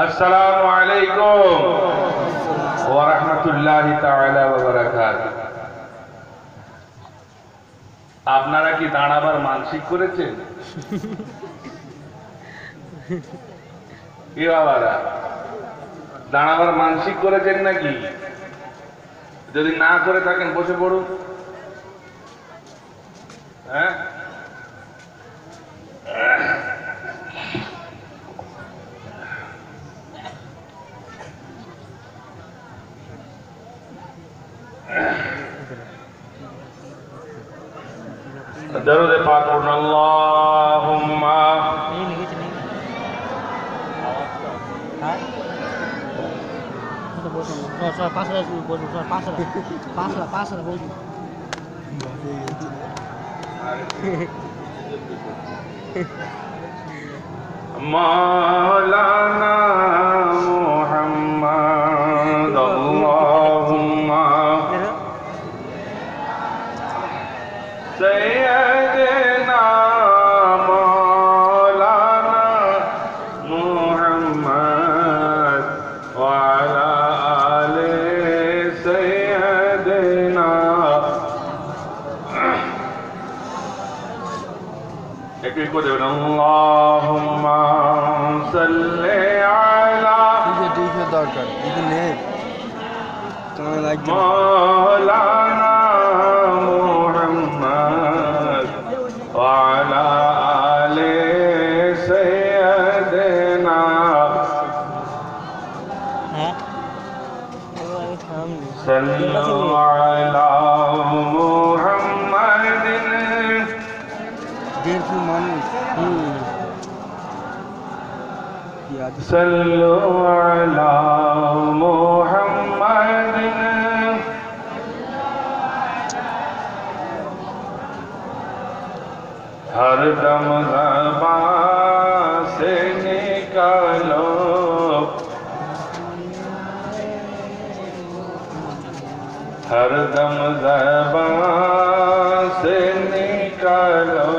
আসসালামু আলাইকুম ওয়া রাহমাতুল্লাহি তাআলা ওয়া বারাকাতুহু। আপনারা কি দাঁড়াবার মানসিক করেছেন? কি বাবারা, দাঁড়াবার মানসিক করেছেন নাকি? যদি না করে থাকেন বসে পড়ুন। হ্যাঁ, दरूद पाक पढ़ना। अल्लाहुम्मा मौलाना मुहम्मद अल्लाहुम्मा सय्यदना मौलाना मुहम्मद व अला आले सय्यदना। एक को देवन अल्लाहुम्मा सल्ली अला दरकार इतने मौलाना मुहम्मद व अला आले सय्यदना। सल्लु अला मुहम्मदिन। सल्लु अला मुहम्मदिन। हर दम ज़बान से निकालो हर दम ज़बान से निकालो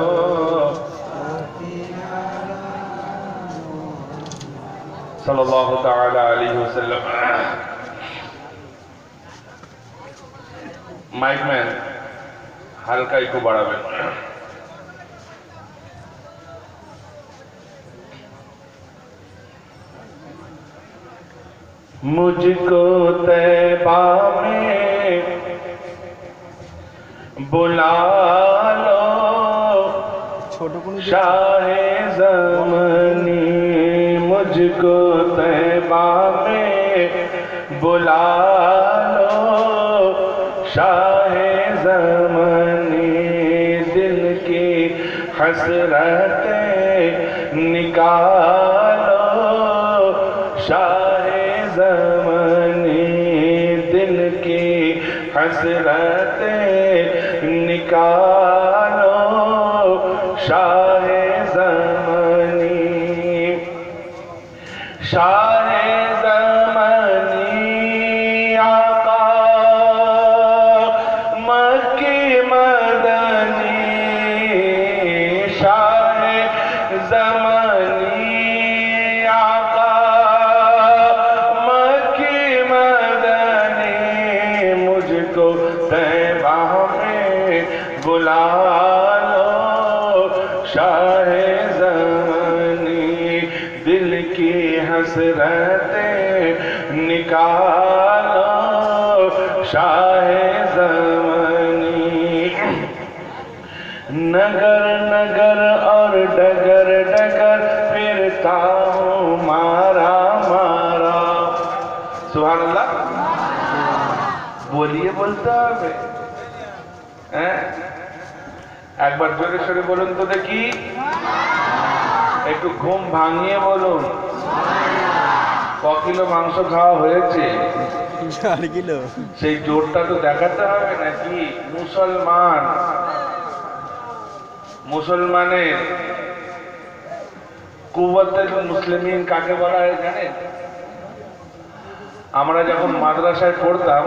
सल्लल्लाहु ताला अलैहि वसल्लम। माइक मैन हल्का इको बढ़ाবেন। मुझको तैबा में बुला लो शाहे ज़मानी। मुझको तैबा में बुला लो शाहे ज़मानी। दिल की हसरतें निकालो शाहे ज़मानी। दिल की हसरतें निकालो शाहे ज़मानी। शाहे ज़मानी आका मक्की मदनी। शाहे ज़मानी आका मक्की मदनी। मुझको तैबा में बुला लो शाहे ज़मानी। दिल की हसरतें निकालो शाहे ज़मानी। नगर नगर और डगर डगर फिरता हूँ मारा मारा। सुभान अल्लाह बोलिए, बोलते হবে। একবার জোরে সরে বলুন তো দেখি, একটু ঘুম ভাঙিয়ে বলুন। ক কিলো মাংস খাওয়া হয়েছে? 4 কিলো। সেই জোরটা তো দেখাতে হবে নাকি? মুসলমানের কুওয়াতুল মুসলিমিন কাকে বলা হয় জানেন? আমরা যখন মাদ্রাসায় পড়তাম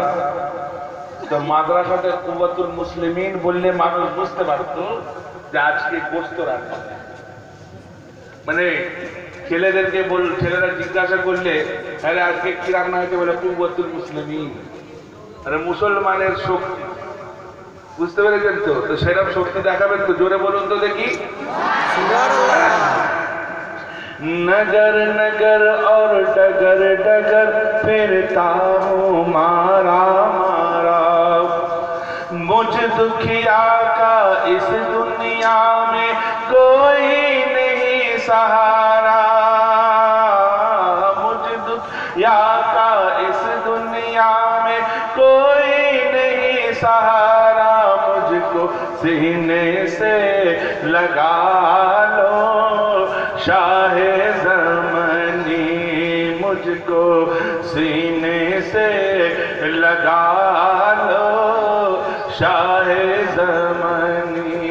তো মাদ্রাসাতে কুওয়াতুল মুসলিমিন বললে মানুষ বুঝতে পারতো যে আজকে গোশত রান্না, মানে ছেলেরা জিজ্ঞাসা করলে আরে আজকে কি রান্না হয়েছে বলে কুব্বতুল মুসলিমিন, আরে মুসলমানের শক্তি। বুঝতে পেরেছেন তো? তো সেরকম শক্তি দেখাবেন তো, জোরে বলুন তো দেখি। नगर नगर और डगर डगर फिरता हूँ मारा मारा, मुझ दुखिया का इस दुनिया में कोई नहीं सहारा, मुझ दुखिया का इस दुनिया में कोई नहीं सहारा, मुझको सीने से लगा लो शाहे ज़मानी, मुझको सीने से लगा लो शाहे ज़मानी,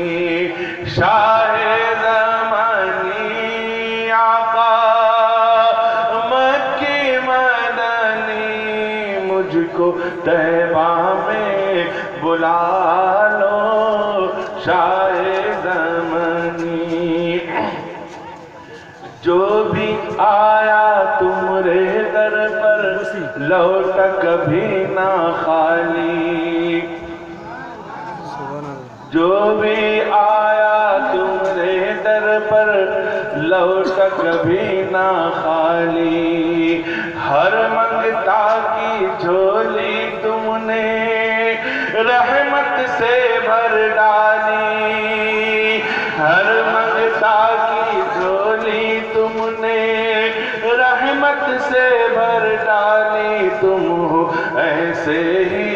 शाहे ज़मानी आका मक्की मदनी, मुझको तैबा में बुला लो शाहे ज़मानी। जो भी आया तुम्हारे दर पर लौट कभी ना खाली, जो भी आया तुम्हारे दर पर लौट कभी ना खाली, हर मंगता की झोली तुमने रहमत से भर डाली, हर मंगता की झोली तुमने रहमत से भर डाली, तुम हो ऐसे ही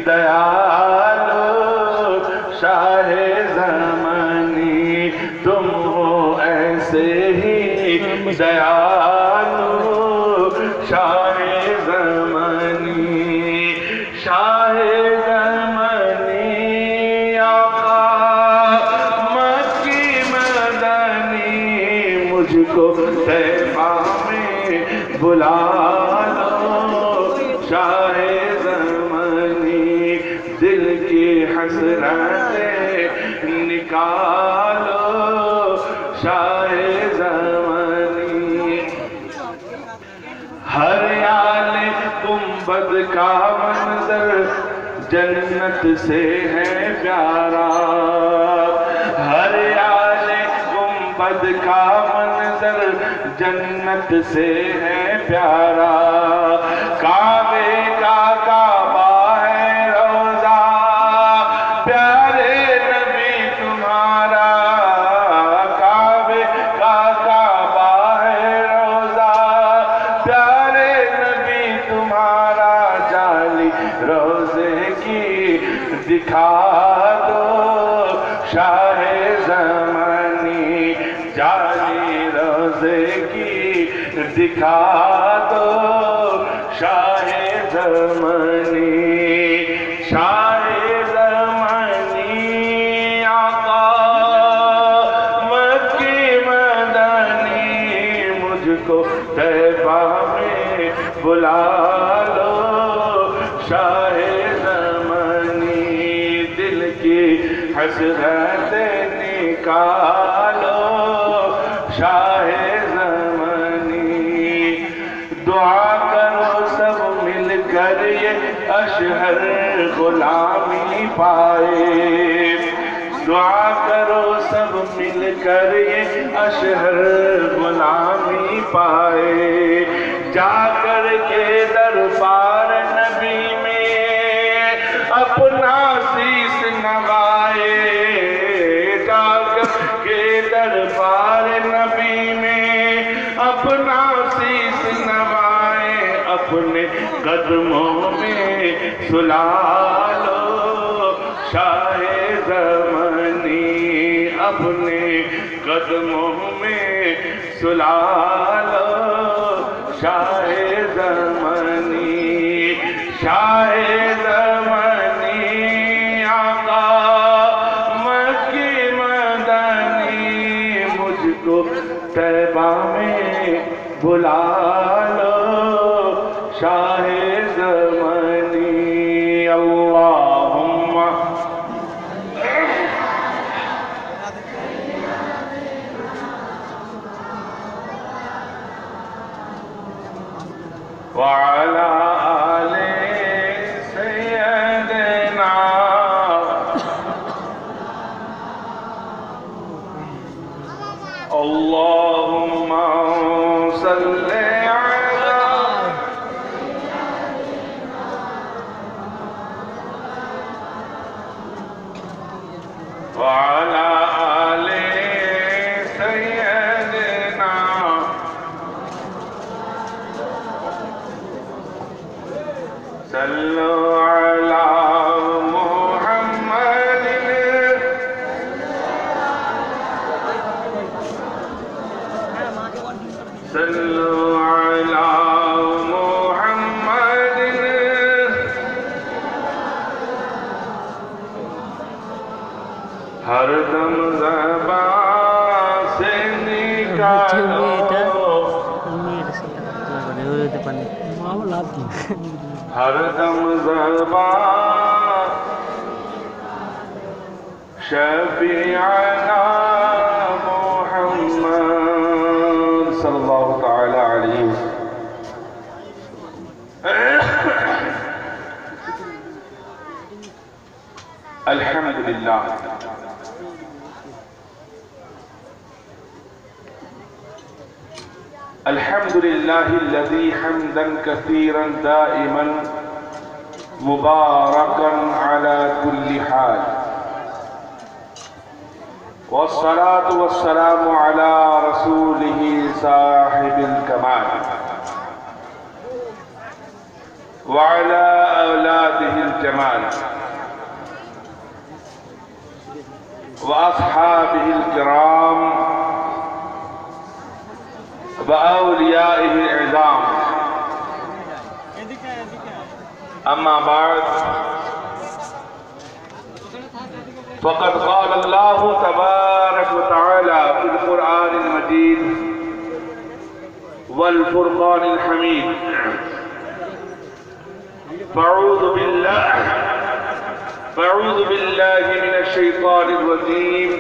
दयालु शाहे ज़मानी, तुम हो ऐसे ही दयालु शाहे ज़मानी, शाहे ज़मानी आका मक्की मदनी, मुझको तैबा में बुला लो शाहे ज़मानी, दिल की हसरतें निकालो शाहे ज़मानी, हरियाले गुंबद का मंजर जन्नत से है प्यारा, हरियाले गुंबद का मंजर जन्नत से है प्यारा, काबे का काबा है रोजा प्यारे नबी तुम्हारा, काबे का काबा है रोजा प्यारे नबी तुम्हारा, जाली रोजे की दिखा दो शाहे ज़मानी, जाली रोजे की दिखा दो शाहे ज़मानी, शाहे ज़मानी आका मक्की मदनी, मुझको तैबा में बुला लो शाहे ज़मानी, दिल की हसरतें निकालो शाहे ज़मानी, दुआ करो सब मिलकर ये अशहर गुलामी पाए, दुआ करो सब मिलकर ये अशहर गुलामी पाए, जाकर के दरबार नबी में अपना शीश नवाए, जाकर के दरबार नबी में अपना शीश नवाए, अपने कदमों में सुला लो शाहे ज़मानी, अपने कदमों में सुला लो शाहे ज़मानी, शाहे ज़मानी आका मक्की मदनी, मुझको तैबा में बुला लो शाहे ज़मानी। अल्लाहुम्मा وعلى آل سيدنا اللهم صل على وعلى آل سيدنا صلوا على محمد صلوا على محمد हर दम ज़बान से निकालो हर दम ज़बान शफ़ीअना मुहम्मद सल्लल्लाहु तआला अलैहि वसल्लम। अल्हम्दुलिल्लाह अल्हम्दुलिल्लाहिल्लज़ी हम्दन कसीरन दाइमन मुबारकन अला कुल्ली हाल वस्सलातु वस्सलामु अला रसूलिही साहिबिल कमाल व अला औलादिहिल जमाल व अस्हाबिहिल किराम वअौलियाइहिल इज़ाम अम्मा बाद फ़क़द क़ाल अल्लाहु तबारक व तआला फ़िल क़ुरआनिल मजीद वल फ़ुरक़ानिल हमीद फ़अऊज़ु बिल्लाहि मिनश शैतानिर रजीम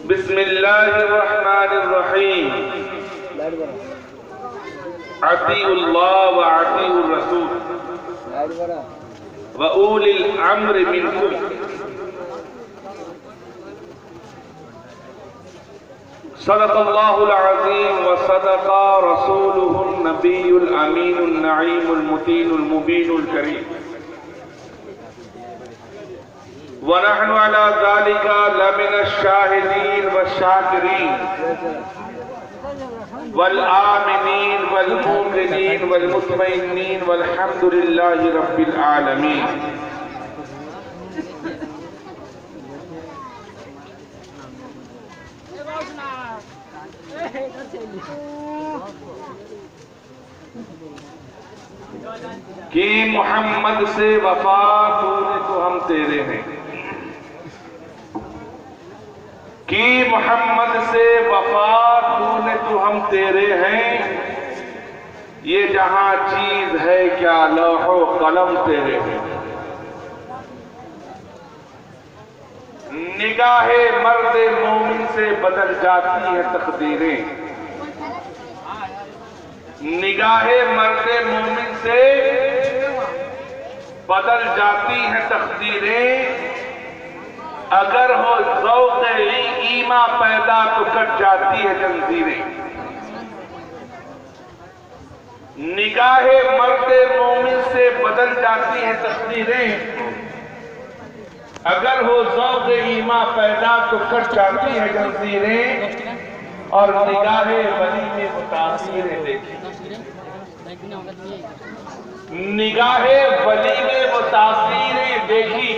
बिस्मिल्लाहिर रहमानिर रहीम अतीउल्लाह व अतीउर रसूल व उलिल अम्रि मिनकुम सदक़ल्लाहुल अज़ीम व सदक़ा रसूलुहुन नबियुल अमीनुन नईमुल मुतीनुल मुबीनुल करीम व नहनु अला ज़ालिका लमिनश शाहिदीन व शाकिरीन वल आमिनीन वल मुक़िनीन वल मुतमइन्नीन वल्हम्दुलिल्लाहि रब्बिल आलमीन। कि मोहम्मद से वफा तूने तो हम तेरे हैं, कि मोहम्मद से वफा तूने तो हम तेरे हैं, ये जहां चीज है क्या लौहो कलम तेरे हैं। निगाहे मर्दे मोमिन से बदल जाती है तकदीरें, निगाहे मर्दे मोमिन से बदल जाती हैं तकदीरें, अगर हो ज़ौक़ ईमा पैदा तो कट जाती है जंजीरें। निगाहे मर्दे मोमिन से बदल जाती हैं तकदीरें, अगर हो ज़ौक़ ईमा पैदा तो कट जाती है जंजीरें। और निगाहे वली में वो तासीरें देखी, निगाहे वली में वो तासीरें देखी,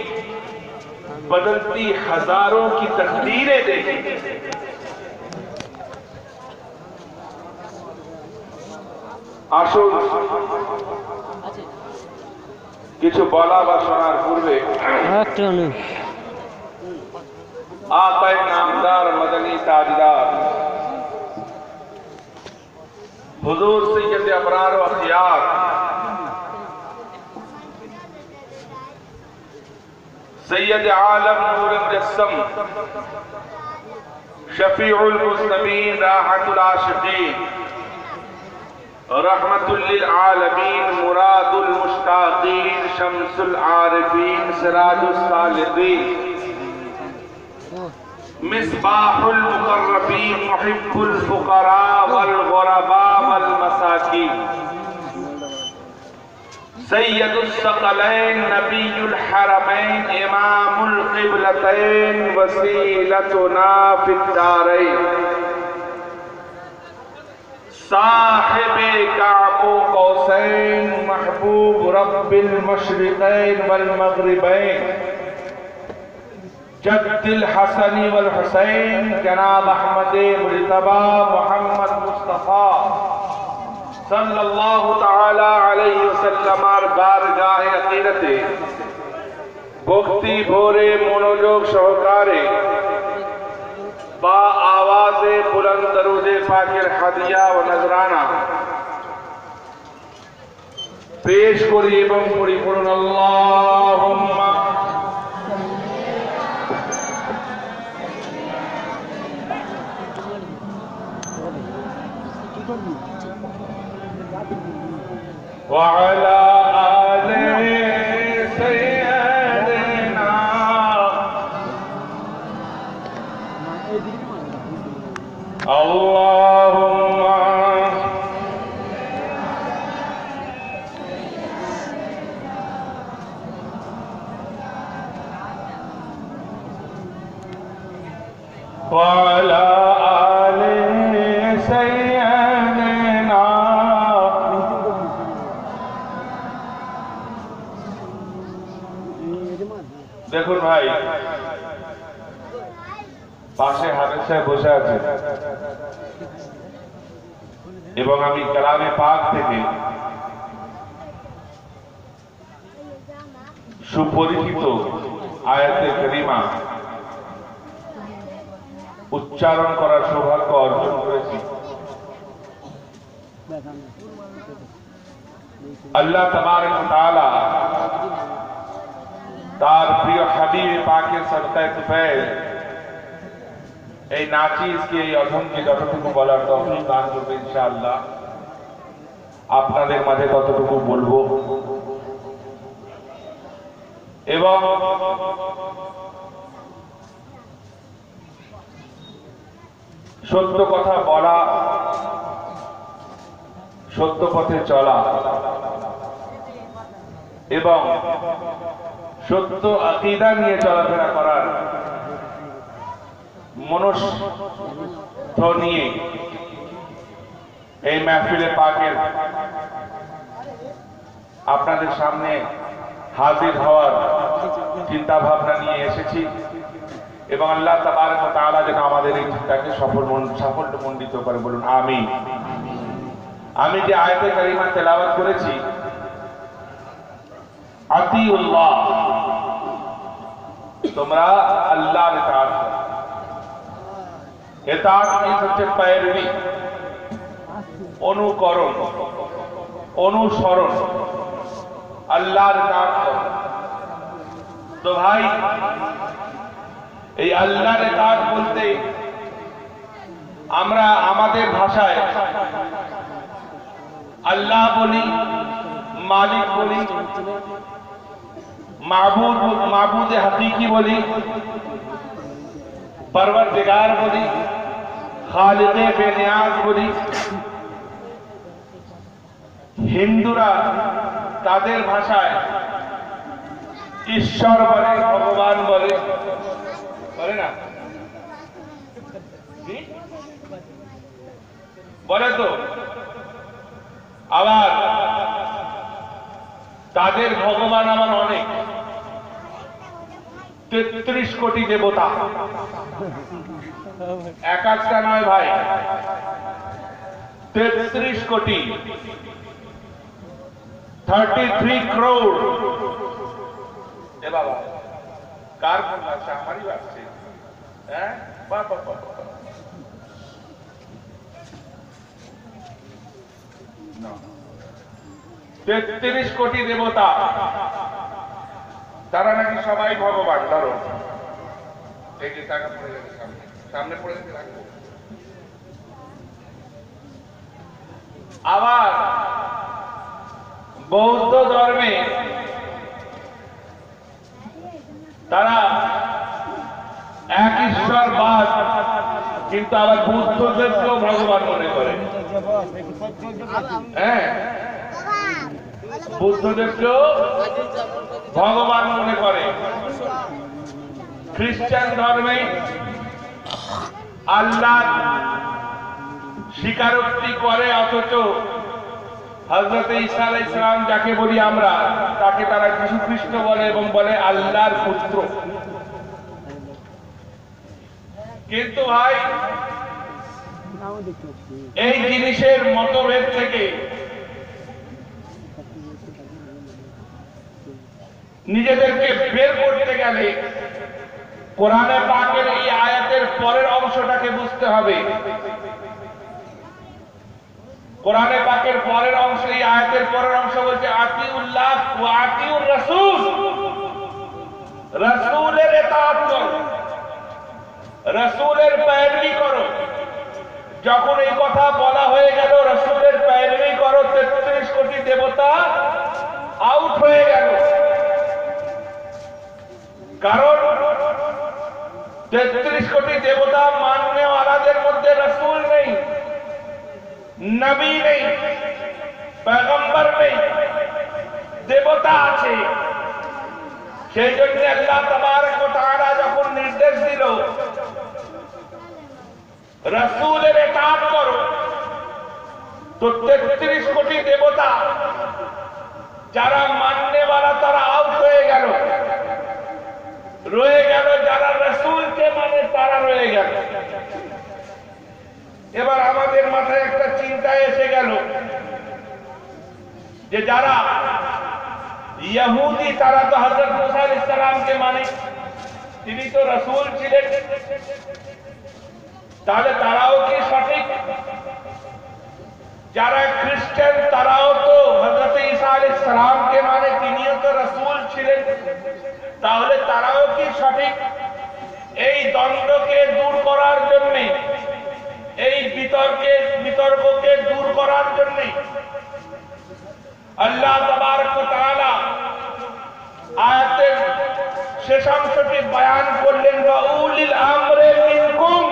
बदलती हजारों की तकदीरें देखी। আসুন কিছু বলা বা শোনার পূর্বে आकाए नामदार मदनी ताजदार हुजूर सैयद अबरार व अखियार सैयद आलम नूर मुजस्सम शफीउल मुज़नबीन राहतुल आशिकीन रहमतुल लिल आलमीन, मुरादुल मुश्ताकीन, शम्सुल आरिफीन, सिराजुस सालिकीन, मिसबाहुल मुकर्रबीन, मुहिब्बुल फुकरा वल गुरबा वल मसाकीन, सय्यदुस सकलैन, नबीयुल हरमैन, इमामुल क़िबलतैन, वसीलतुना फिद्दारैन, साहिबे काबो कौसैन, महबूब रब्बिल मशरिक़ैन वल मग़रिबैन, जद्दिल हसनी वल हुसैन, जनाब अहमद मुज्तबा मोहम्मद मुस्तफा सल्लल्लाहु ताला अलैहि वसल्लम बारगाहे अकीदते भक्ति भोरे मनोयोग सहकारे बा आवाज़े बुलंद दरूदे पाकेर हादिया व नजराना पेश करी एवं पढ़ी पड़ुन अल्लाहुम्मा व अला आले सय्यदना अल्लाहुम्मा व अला आले सय्यदना। দেখুন ভাই, পাশে হাফেজ সাহেব বসে আছে এবং আমি কালামে পাক থেকে সুপরিচিত আয়াতে কারিমা উচ্চারণ করার সৌভাগ্য অর্জন করেছি। আল্লাহ তাবারক ওয়া তাআলা তার প্রিয় হাবিব পাকের সদকায়ে তুফাইল এই নাচিজকে এই অধমকে যতটুকু বলার তৌফিক দান করবে ইনশাআল্লাহ। আপনাদের মাঝে ততটুকু বলবো এবং সত্য কথা বলা, সত্য পথে চলা এবং সত্য আকীদা নিয়ে চলাফেরা করার মনস্থ নিয়ে এই মাহফিলে পাকের আপনাদের সামনে হাজির হওয়ার চিন্তা ভাবনা নিয়ে এসেছি এবং আল্লাহ তাবারক ওয়া তাআলা যেন আমাদের এই চিন্তাকে সাফল্যমণ্ডিত করে, বলুন আমিন। আমি যে আয়াতে কারিমা তেলাওয়াত করেছি, আতিউল্লাহ, তোমরা আল্লাহর ইতাআত করো। ইতাআত কি হচ্ছে पैरवी, অনুকরণ, অনুসরণ, আল্লাহর ইতাআত করো। তো ভাই, এই আল্লাহর ইতাআত বলতে আমরা আমাদের ভাষায় আল্লাহ বলি, মালিক বলি, মাবুদে হাকিকি বলি, परवरदिगार বলি, খালিকে বেনিয়াজ বলি। হিন্দুরা তাদের ভাষায় ঈশ্বর বলে, ভগবান বলে, বলে না? বলে তো। আবার তাদের ভগবান আমার অনেক, 33 কোটি দেবতা, এক একটা নয় ভাই, 33 কোটি, 33 crore। এ বাবা, কার ফোন আছে? আমারই আসছে। হ্যাঁ, বাবা বাবা, 33 কোটি দেবতা, তারা নাকি সবাই ভগবান। ধরো এই যে টাকা পড়ে যাবে, সামনে পড়ে যাবে, রাখবো। আবার বৌদ্ধ ধর্মে তারা এক ঈশ্বরবাদ, কিন্তু আবার বুদ্ধদেরকেও ভগবান মনে করে। হ্যাঁ, বুদ্ধদেরকেও ভগবান মনে করে। খ্রিস্টান ধর্মে আল্লাহ স্বীকারোক্তি করে, অথচ হযরত ঈসা আলাইহিস সালাম যাকে বলি আমরা, তাকে তারা যীশু খ্রিস্ট বলে এবং বলে আল্লাহর পুত্র। কিন্তু ভাই, এই জিনিসের মতভেদ থেকে নিজেদেরকে বের করতে গেলে কোরআনে পাকের এই আয়াতের পরের অংশটাকে বুঝতে হবে। কোরআনে পাকের পরের অংশ, এই আয়াতের পরের অংশ বলছে আতিউল্লাহ ওয়া আতিউর রাসূল, রাসূলের ইতাআত করো, রাসূলের পেরোনি করো। যখন এই কথা বলা হয়ে গেল রাসূলের পেরোনি করো, 33 কোটি দেবতা আউট হয়ে গেল। কারণ 33 কোটি দেবতা মাননেওয়ালাদের মধ্যে রাসূল নেই, নবী নেই, পয়গম্বর নেই, দেবতা আছে। সেই জন্য আল্লাহ তাবারক ওয়া তাআলা যখন নির্দেশ দিল রাসূলের ইতাআত করো, তো 33 কোটি দেবতা যারা মাননেওয়ালা তারা আউট হয়ে গেল, রয়ে গেল যারা রাসূলকে মানে তারা রয়ে গেল। এবার আমাদের মাথায় একটা চিন্তা এসে গেল যে যারা ইহুদি তারা তো হযরত মুসা আলাইহিস সালামকে মানে, তিনি তো রাসূল ছিলেন, তাহলে তারাও কি সঠিক? যারা খ্রিস্টান তারাও তো হযরত ঈসা আলাইহিস সালামকে মানে, তিনিও তো রাসূল ছিলেন, তাহলে তারাও কি সঠিক? এই দ্বন্দ্বকে দূর করার জন্য, এই বিতর্ককে দূর করার জন্য আল্লাহ তাবারক ওয়া তাআলা আয়াতের শেষ অংশটি বয়ান করলেন, ওয়া উলিল আমরি মিনকুম,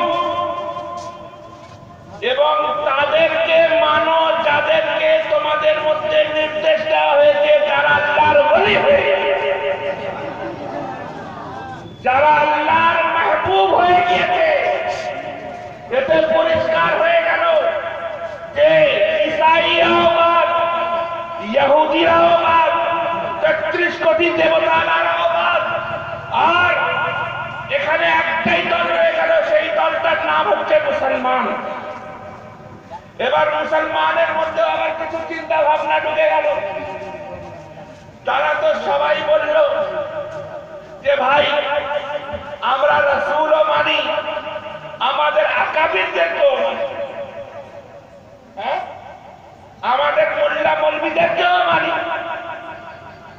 এবং তাদেরকে মানো যাদেরকে তোমাদের মধ্যে নির্দেশ দেওয়া হয়েছে, যারা আল্লাহর ওলি হয়ে গেছে, যারা আল্লাহর মাহবুব হয়ে গিয়েছে। এতে পরিষ্কার হয়ে গেল যে ঈসাইরাও বাদ, ইহুদিরাও বাদ, 33 কোটি দেবতারাও বাদ, আর এখানে একটাই দল রয়ে গেল, সেই দলটার নাম হচ্ছে মুসলমান। এবার মুসলমানের মধ্যে আবার কিছু চিন্তা ভাবনা ঢুকে গেল। তারা তো সবাই বলল যে ভাই আমরা রাসূলও মানি, আমাদের আকাবিরদেরকেও মানি, হ্যাঁ, আমাদের মোল্লা মৌলবীদেরকেও মানি,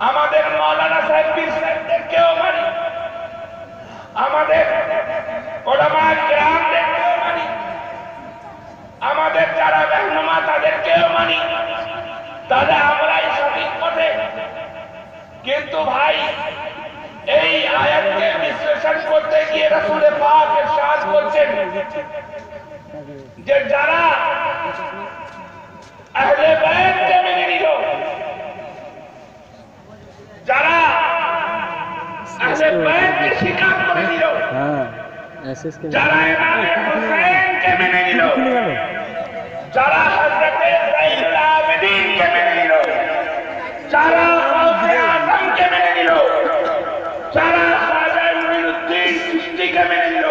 আমাদের মাওলানা সাহেব পীর সাহেবদেরকেও মানি, আমাদের উলামায়ে কেরামদেরকেও মানি, আমাদের যারা রাহনুমা তাদেরকেও মানি, তাহলে আমরাই সঠিক পথে। কিন্তু ভাই, এই আয়াতকে বিশ্লেষণ করতে গিয়ে রাসূল পাক ইরশাদ করছেন যে যারা আহলে বাইতকে মেনে নিল, যারা আহলে বাইতকে স্বীকার করে নিল, যারা ইমাম হুসাইনকে মেনে নিল, যারা হযরতে যায়নুল আবেদীনকে মেনে নিল, যারা গাউসে আজমকে মেনে নিল, যারা খাজা মুঈনুদ্দিন চিশতিকে মেনে নিল,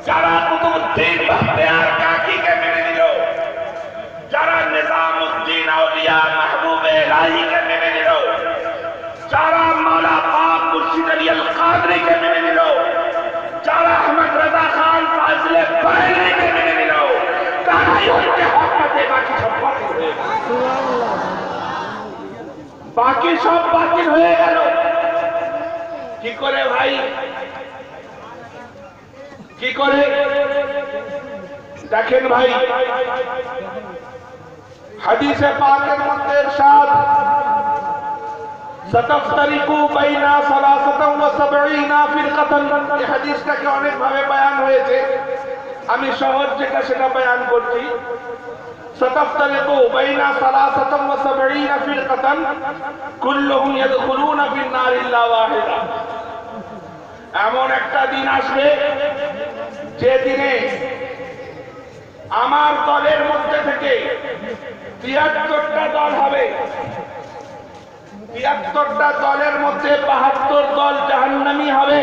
যারা কুতুবউদ্দিন বাখতিয়ার কাকিকে মেনে নিল, যারা নিজামউদ্দিন আউলিয়া মাহবুবে ইলাহিকে মেনে নিল, যারা মাওলা পাক মুর্শিদ আলী আল কাদরিকে মেনে নিল, যারা আহমদ রাজা খান ফাজলে বারেলভিকে মেনে নিল, তারাই হচ্ছে হক পথে। বাকি সব বাতিল হয়ে গেল। কি করে ভাই, কি করে? দেখেন ভাই, হাদিসে পাকের মধ্যে ইরশাদ সাতাফতারিকু বাইনা সালাসাতান ওয়া সাবঈনা ফিরকাতান। এই হাদিসটাকে অনেক ভাবে বয়ান হয়েছে, আমি সহজ যেটা সেটা বয়ান করছি। সাতাফতারিকু বাইনা সালাসাতান ওয়া সাবঈনা ফিরকাতান কুল্লুহুম ইয়াদখুলুনা ফিন নার ইল্লা ওয়াহিদা। এমন একটা দিন আসবে যে দিনে আমার দলের মধ্যে থেকে ৭৩টা দল হবে, ৭৩টা দলের মধ্যে ৭২ দল জাহান্নামী হবে,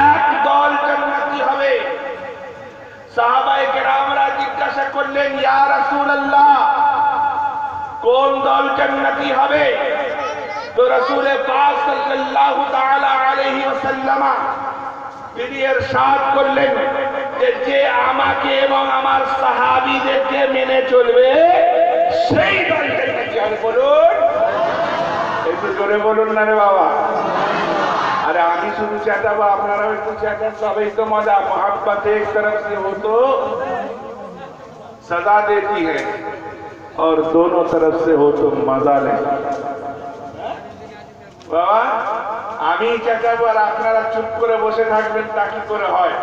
এক দল জান্নাতি হবে। সাহাবায়ে কেরামরা জিজ্ঞাসা করলেন, ইয়া রাসূলুল্লাহ, কোন দল জান্নাতি হবে? তো রাসূল পাক সাল্লাল্লাহু তাআলা আলাইহি ওয়াসাল্লাম তিনি ইরশাদ করলেন যে যে আমাকে এবং আমার সাহাবীদেরকে মেনে চলবে সেই দল জান্নাতি হবে। বলুন, একটু জোরে বলুন না রে বাবা। अरे आमी शुरू चाहता हुआ अपना कुछ चाहता सब तो मजा मोहब्बत एक तरफ से हो तो सजा देती है और दोनों तरफ से हो तो मजा ले। बाबा आमी चाहता हुआ আপনারা চুপ করে বসে থাকবেন তা কি করে হয়?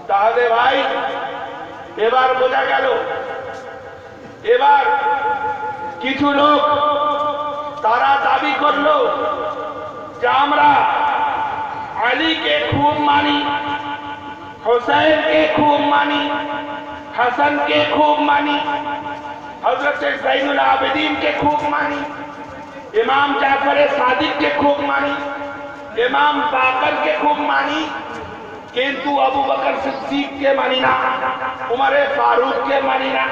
তাহলে ভাই এবার বোঝা গেল, এবার কিছু লোক তারা দাবি করলো যে আমরা আলীকে খুব মানি, হোসেনকে খুব মানি, হাসানকে খুব মানি, হযরত জাইনুল আবেদিনকে খুব মানি, ইমাম জাফর সাদিককে খুব মানি, ইমাম বাকরকে খুব মানি, কিন্তু আবু বকর সিদ্দিককে মানি না, উমরে ফারুককে মানি না,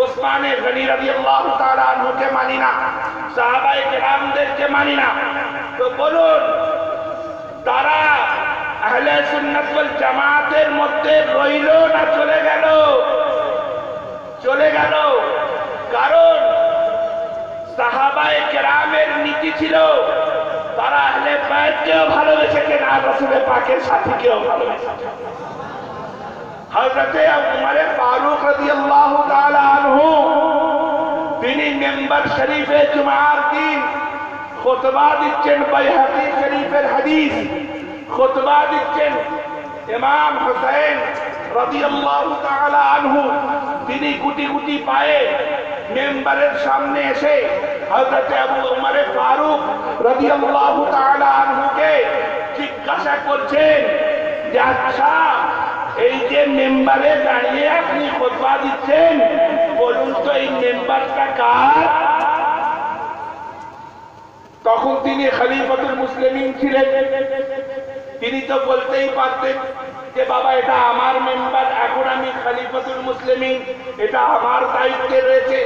উসমানে গনি রাদিয়াল্লাহু তাআলা আনহুকে মানি না, সাহাবায়ে কেরামদেরকে মানি না। তো বলুন তারা আহলে সুন্নাত ওয়াল জামাতের মধ্যে রইল না চলে গেল? চলে গেল। কারণ সাহাবায়ে কেরামের নীতি ছিল তারা আহলে বাইতকেও ভালোবেসেছেন আর রাসূল পাকের সাথীকেও ভালোবেসেছেন। হযরত উমর ফারুক রাদিয়াল্লাহু তাআলা আনহু তিনি মিম্বার শরীফে জুমার দিন খুতবা দিচ্ছেন, বাইহাকি শরীফের হাদিস, খুতবা দিচ্ছেন। ইমাম হুসাইন রাদিয়াল্লাহু তাআলা আনহু তিনি গুটি গুটি পায়ে মিম্বারের সামনে এসে হযরত আবু উমর ফারুক রাদিয়াল্লাহু তাআলা আনহুকে জিজ্ঞাসা করছেন যে আচ্ছা এই যে মিম্বারে দাঁড়িয়ে আপনি খুতবা দিচ্ছেন, বলুন তো এই মিম্বারটা কার? তখন তিনি খলিফাতুল মুসলিমিন ছিলেন, তিনি তো বলতেই পারতেন যে বাবা এটা আমার মেম্বার, এখন আমি খলিফাতুল মুসলিমিন, এটা আমার দায়িত্বে রয়েছে,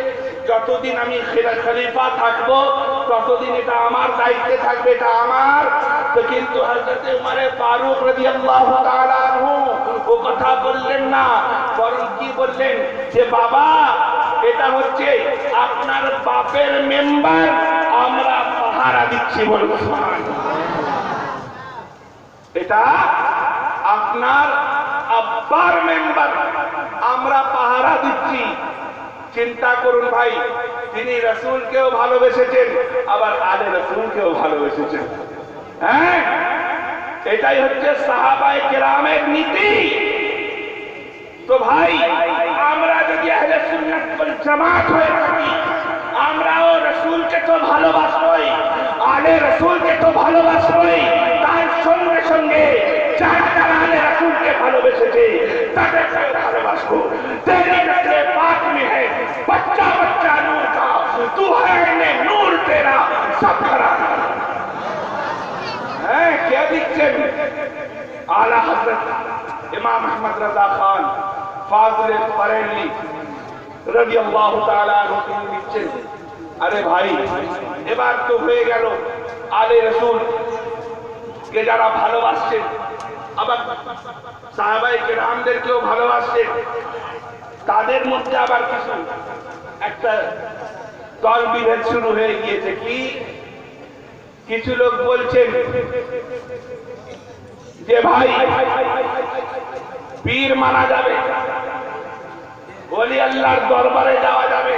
যতদিন আমি খলিফা থাকবো ততদিন এটা আমার দায়িত্বে থাকবে, এটা আমার। তো কিন্তু হযরত উমর ফারুক রাদিয়াল্লাহু তাআলা আনহু ও কথা বললেন না, বরং কি বললেন যে বাবা এটা হচ্ছে আপনার বাপের মেম্বার, আমরা পাহারা দিচ্ছি। বলুন সুবহানাল্লাহ। এটা আপনার আব্বার মেম্বার, আমরা পাহারা দিচ্ছি। চিন্তা করুন ভাই, তিনি রাসূলকেও ভালোবেসেছেন আবার আলে রাসূলকেও ভালোবেসেছেন। হ্যাঁ, এটাই হচ্ছে সাহাবায়ে কেরামের নীতি। তো ভাই আমরা যদি আহলে সুন্নাত ওয়াল জামাত হয়ে থাকি, আমরাও রাসূলকে তো ভালোবাসবই, আলে রাসূলকে তো ভালোবাসবই, তার সঙ্গে সঙ্গে যারা যারা আলে রাসূলকে ভালোবেসেছে তাদেরকে ভালোবাসবো। তেরি নজরে পাক में है बच्चा बच्चा नूर का, तू है ने नूर तेरा सब खरा। है क्या दिक्कत? आला हजरत इमाम अहमद रजा खान फाजिल बरेली রাদিয়াল্লাহু তাআলা আনহু তিনি লিখছেন, আরে ভাই এবার তো হয়ে গেল আলে রাসূল কে যারা ভালোবাসছেন, আবার সাহাবায়ে কেরামদেরকেও ভালোবাসছেন, তাদের মধ্যে আবার একটা দল বিভেদ শুরু হয়ে গিয়েছে। কি? কিছু লোক বলছেন যে ভাই পীর মানা যাবে, ওলি আল্লাহর দরবারে যাওয়া যাবে,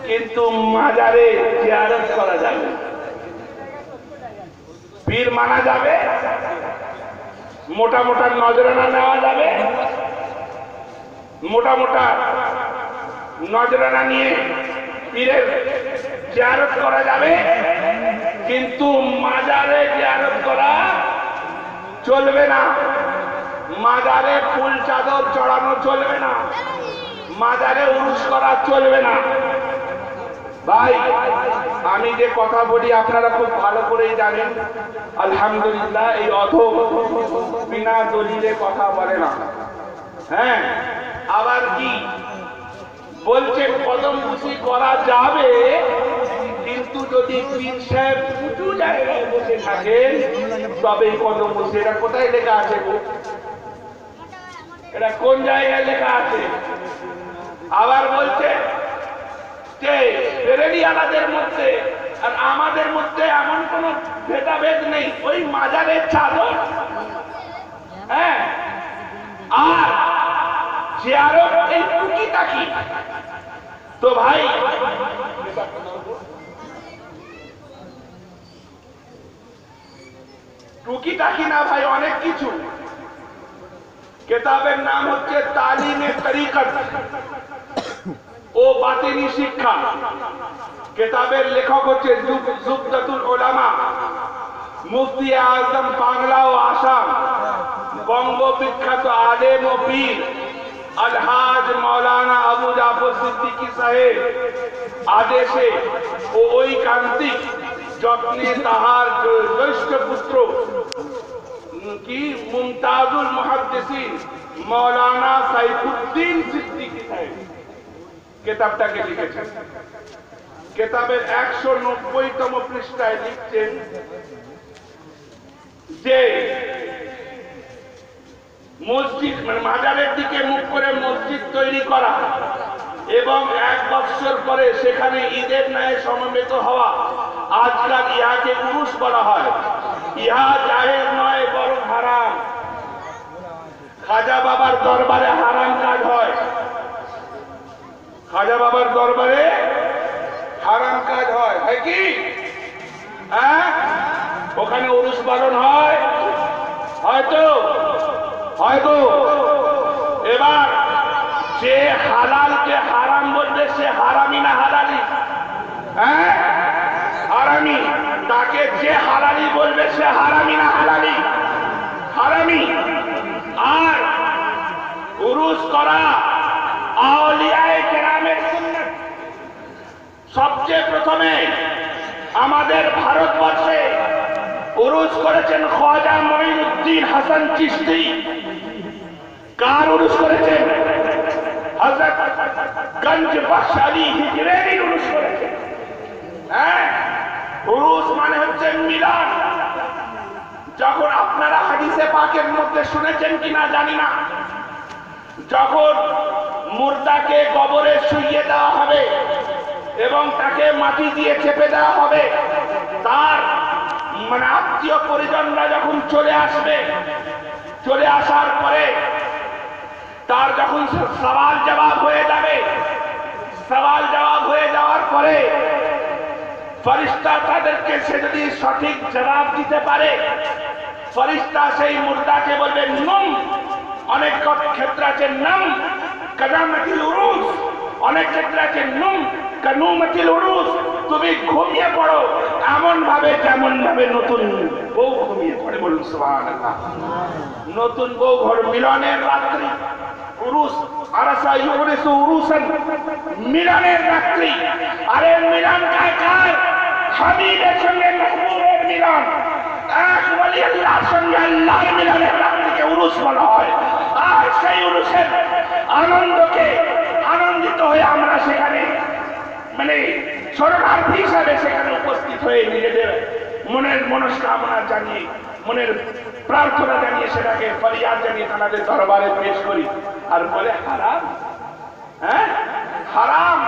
কিন্তু মাজারে জিয়ারত করা যাবে। পীর মানা যাবে, মোটা মোটা নজরানা নেওয়া যাবে, মোটা মোটা নজরানা নিয়ে পীরের জিয়ারত করা যাবে, কিন্তু মাজারে জিয়ারত করা চলবে না। মাজারে ফুল চাদর চড়ানো চলবে না, মাজারে উরুস করা চলবে না। ভাই, আমি যে কথা বলি আপনারা খুব ভালো করেই জানেন। আলহামদুলিল্লাহ, এই অধম বিনা দলিলে কথা বলে না। হ্যাঁ, আবার কি বলছে, কদমবুসি করা যাবে, কিন্তু যদি পীর সাহেব উঁচু জায়গায় বসে থাকেন তবেই কদমবুসি। এটা কোথায় লেখা আছে? এটা কোন জায়গায় লেখা আছে? আবার বলছে যে বেরেলিয়ালাদের মধ্যে আর আমাদের মধ্যে এমন কোন ভেদাভেদ নেই, ওই মাজারের চাদর। হ্যাঁ, আর জিয়ারত এই টুকিটাকি। তো ভাই, টুকিটাকি না ভাই, অনেক কিছু। কিতাবের নাম হচ্ছে তালিমে তরিকত ও বাতিনি শিক্ষা। কিতাবের লেখক হচ্ছে জুবদাতুল উলামা, মুফতি আজম বাংলা ও আসাম, বঙ্গ বিখ্যাত আলেম ও পীর আলহাজ মৌলানা আবু জাফর সিদ্দিকী সাহেব আদেশে ও ঐকান্তিক যত্নে তাহার জ্যেষ্ঠ পুত্র কি মুমতাজুল মুহাদ্দিসিন মৌলানা সাইফুদ্দিন সিদ্দিকী সাহেব কিতাবটাকে লিখেছেন। কিতাবের 190তম পৃষ্ঠায় লিখছেন যে মসজিদ মানে মাজারের দিকে মুখ করে মসজিদ তৈরি করা এবং 1 বছর পরে সেখানে ঈদের ন্যায় সমবেত হওয়া, আজকাল ইহাকে উরুস বলা হয়। ইহা জায়েজ নয়, বরং হারাম। খাজা বাবার দরবারে হারাম কাজ হয়, খাজা বাবার দরবারে হারাম কাজ হয়। হয় কি? হ্যাঁ, ওখানে উরুস পালন হয়, হয়তো হয়তো। এবার যে হালালকে হারাম বলবে সে হারামি না হালালি? হ্যাঁ, হারামি। তাকে যে হালালি বলবে সে হারামি না হালালি? হারামি। আর উরুস করা আউলিয়ায়ে কেরামের সুন্নাত। সবচেয়ে প্রথমে আমাদের ভারতবর্ষে উরুস করেছেন খাজা মঈনুদ্দিন হাসান চিশতি। কার উরুস করেছেন? হযরত গঞ্জ বখশ আলী হিজরের উরুস করেছেন। হ্যাঁ, উরুস মানে হচ্ছে মিলাদ। যখন আপনারা হাদিসে পাকের মধ্যে শুনেছেন কিনা জানি না, যখন মুর্দাকে কবরে শুইয়ে দেওয়া হবে এবং তাকে মাটি দিয়ে চেপে দেওয়া হবে, তার মানে আত্মীয় পরিজনরা যখন চলে আসবে, চলে আসার পরে তার যখন সওয়াল জবাব হয়ে যাবে, সওয়াল জবাব হয়ে যাওয়ার পরে ফেরেশতা তাদেরকে সে যদি সঠিক জবাব দিতে পারে, ফেরেশতা সেই মুর্দাকে বলবে নুম। অনেক ক্ষেত্রে আছে নাম কাদামাতিল উরুস, অনেক ক্ষেত্রে আছে নুম কানুমাতিল উরুস। তুমি ঘুমিয়ে পড়ো এমন ভাবে যেমন ভাবে নতুন বউ ঘুমিয়ে পড়ে। বলুন সুবহানাল্লাহ। নতুন বউ ঘর মিলনের রাত্রি উরুস, আরাসা ইউরিসু উরুসান, মিলনের রাত্রি। আরে মিলন কার? হাবিবের সঙ্গে মাহবুবের মিলন। এক ওলি আল্লাহর সঙ্গে আল্লাহর মিলনের রাত্রিকে উরুস বলা হয়। আর সেই উরুসের আনন্দকে আনন্দিত হয়ে আমরা সেখানে মানে শরণার্থী হিসাবে সেখানে উপস্থিত হয়ে নিজেদের মনের মনস্কামনা জানিয়ে, মনের প্রার্থনা জানিয়ে, সেটাকে ফরিয়াদ জানিয়ে তাদের দরবারে পেশ করি। আর বলে হারাম। হ্যাঁ, হারাম,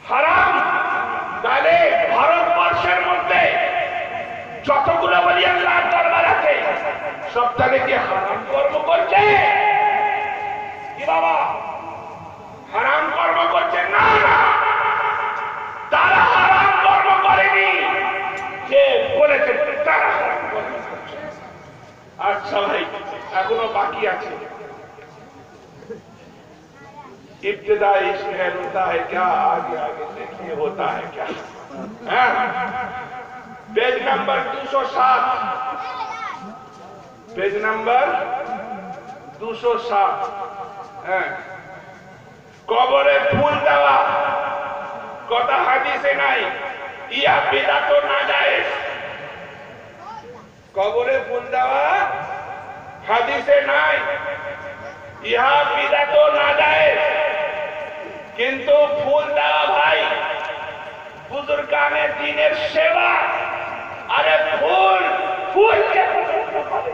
হারাম। তাহলে ভারতবর্ষের মধ্যে যতগুলো ওলি আল্লাহর দরবার আছে সব তাহলে কি হারাম কর্ম করছে? হারাম কর্ম করছে না, তারা হারাম কর্ম করেনি, যে বলেছে তারা হারাম কর্ম করছে। আচ্ছা ভাই, এখনো বাকি আছে। इब्तिदा इश्क है होता है क्या, आगे आगे देखिए होता है क्या। Page number 207, page number 207। কবরে ফুল দেওয়া কথা হাদিসে নাই, ইয়া বিদআত না জায়েজ। কবরে ফুল দেওয়া হাদিসে নাই, ইহা বিদআত না জায়েজ। কিন্তু ফুল দেওয়া ভাই বুজুর্গানে দ্বীনের সেবা। আরে ফুল ফুলকে পছন্দ করে,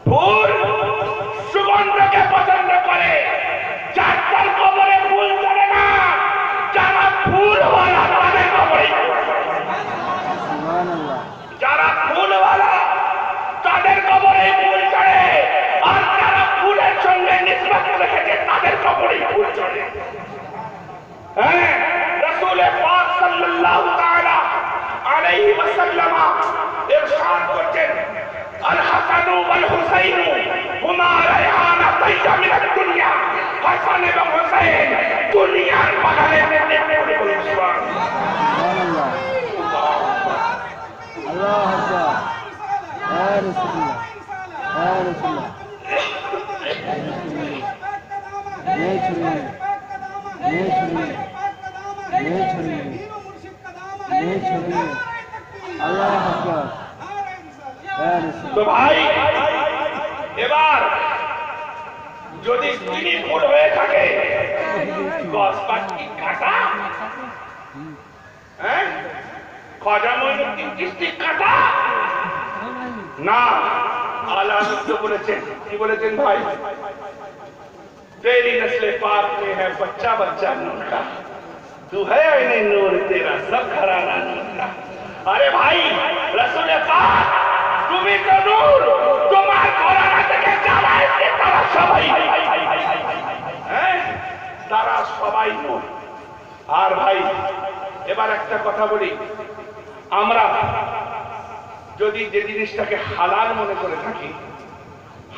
ফুল সুগন্ধকে পছন্দ করে। যার তার কবরে ফুল চড়ে না, যারা ফুলওয়ালা তাদের কবরে, যারা ফুলওয়ালা তাদের কবরে ফুল চড়ে, আর যারা ফুলের সঙ্গে নিসবত রেখেছে তাদের কবরে ফুল চড়ে। হ্যাঁ, রাসূল পাক সাল্লাল্লাহু তাআলা আলাইহি ওয়াসাল্লাম ইরশাদ করছেন, আল হাসান ওয়াল হুসাইন হুমা রায়হানাতাইন মিনাদ দুনিয়া। হাসান এবং হুসাইন দুনিয়ার বাগানে সুবহানাল্লাহ, আল্লাহু আকবার, ইয়া রাসূলুল্লাহ, ইয়া রাসূলুল্লাহ। ये छुरी, ये छुरी, ये छुरी, ये छुरी, अल्लाह আকবার, ইয়া রাসূলুল্লাহ। তো ভাই, এবার যদি তিনি ফুল হয়ে থাকে, গস পাটি কাটা, হ্যাঁ, খাজা মঈনুদ্দিন চিশতি কাটা না। আলা নবী বলেছেন, কি বলেছেন ভাই? तेरी नस्ल पाक में है बच्चा बच्चा नूर का, तू है आईने नूर, तेरा सब घराना नूर का। अरे भाई, रसूल पाक তুমি তো নূর, তোমার ঘরানা থেকে যারা এসে তারা সবাই, হ্যাঁ, তারা সবাই নূর। আর ভাই, এবার একটা কথা বলি, আমরা যদি যে জিনিসটাকে হালাল মনে করে থাকি,